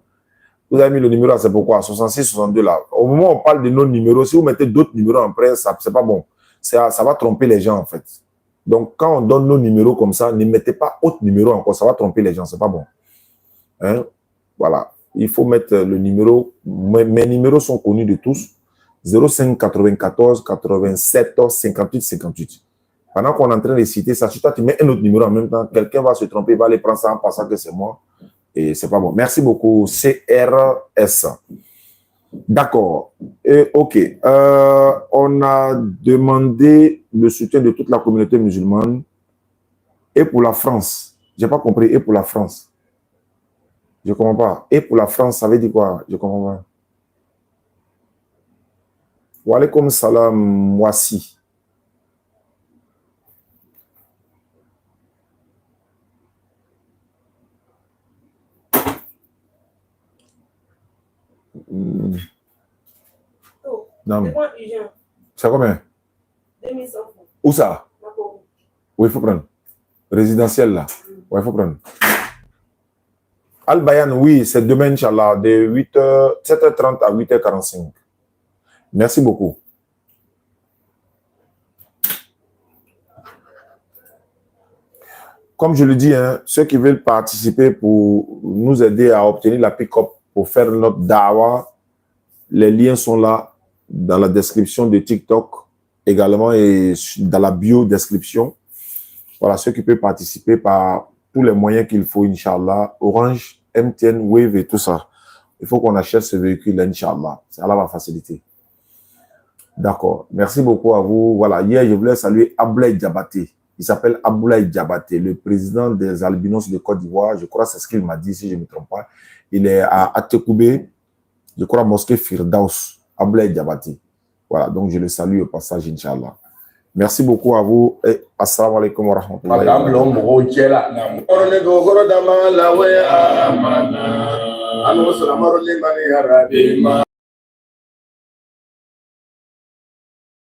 Speaker 1: Vous avez mis le numéro là, c'est pourquoi? 66, 62 là. Au moment où on parle de nos numéros, si vous mettez d'autres numéros en presse, c'est pas bon. Ça va tromper les gens en fait. Donc, quand on donne nos numéros comme ça, ne mettez pas autre numéro encore. Ça va tromper les gens. C'est pas bon. Hein? Voilà. Il faut mettre le numéro. Mes numéros sont connus de tous. 05 94 87 58 58. Pendant qu'on est en train de citer ça, si toi tu mets un autre numéro en même temps, quelqu'un va se tromper, il va aller prendre ça en pensant que c'est moi. Et c'est pas bon. Merci beaucoup. CRS. D'accord. Ok. On a demandé le soutien de toute la communauté musulmane Et pour la France. J'ai pas compris. Et pour la France. Je comprends pas. Et pour la France, ça veut dire quoi? Je comprends pas. Wa alaykoum salam, Moissi. Non. C'est combien?
Speaker 7: 2100 francs.
Speaker 1: Où ça? Oui, il faut prendre. Résidentiel là. Oui, il faut prendre. Al-Bayan, oui, c'est demain, Inch'Allah, de 7h30 à 8h45. Merci beaucoup. Comme je le dis, hein, ceux qui veulent participer pour nous aider à obtenir la pick-up pour faire notre dawa, les liens sont là dans la description de TikTok également et dans la bio-description. Voilà, ceux qui peuvent participer par tous les moyens qu'il faut, Inch'Allah, Orange, MTN, Wave et tout ça. Il faut qu'on achète ce véhicule, Inch'Allah. C'est Allah va faciliter. D'accord. Merci beaucoup à vous. Voilà, hier, je voulais saluer Abdoulaye Diabaté. Il s'appelle Abdoulaye Diabaté, le président des albinos de Côte d'Ivoire. Je crois que c'est ce qu'il m'a dit, si je ne me trompe pas. Il est à Atekoubé, je crois, mosquée Firdaus. Abdoulaye Diabaté. Voilà, donc je le salue au passage, Inch'Allah. Merci beaucoup à vous et assalamu alaikum wa rahmatullahi wa barakatuh.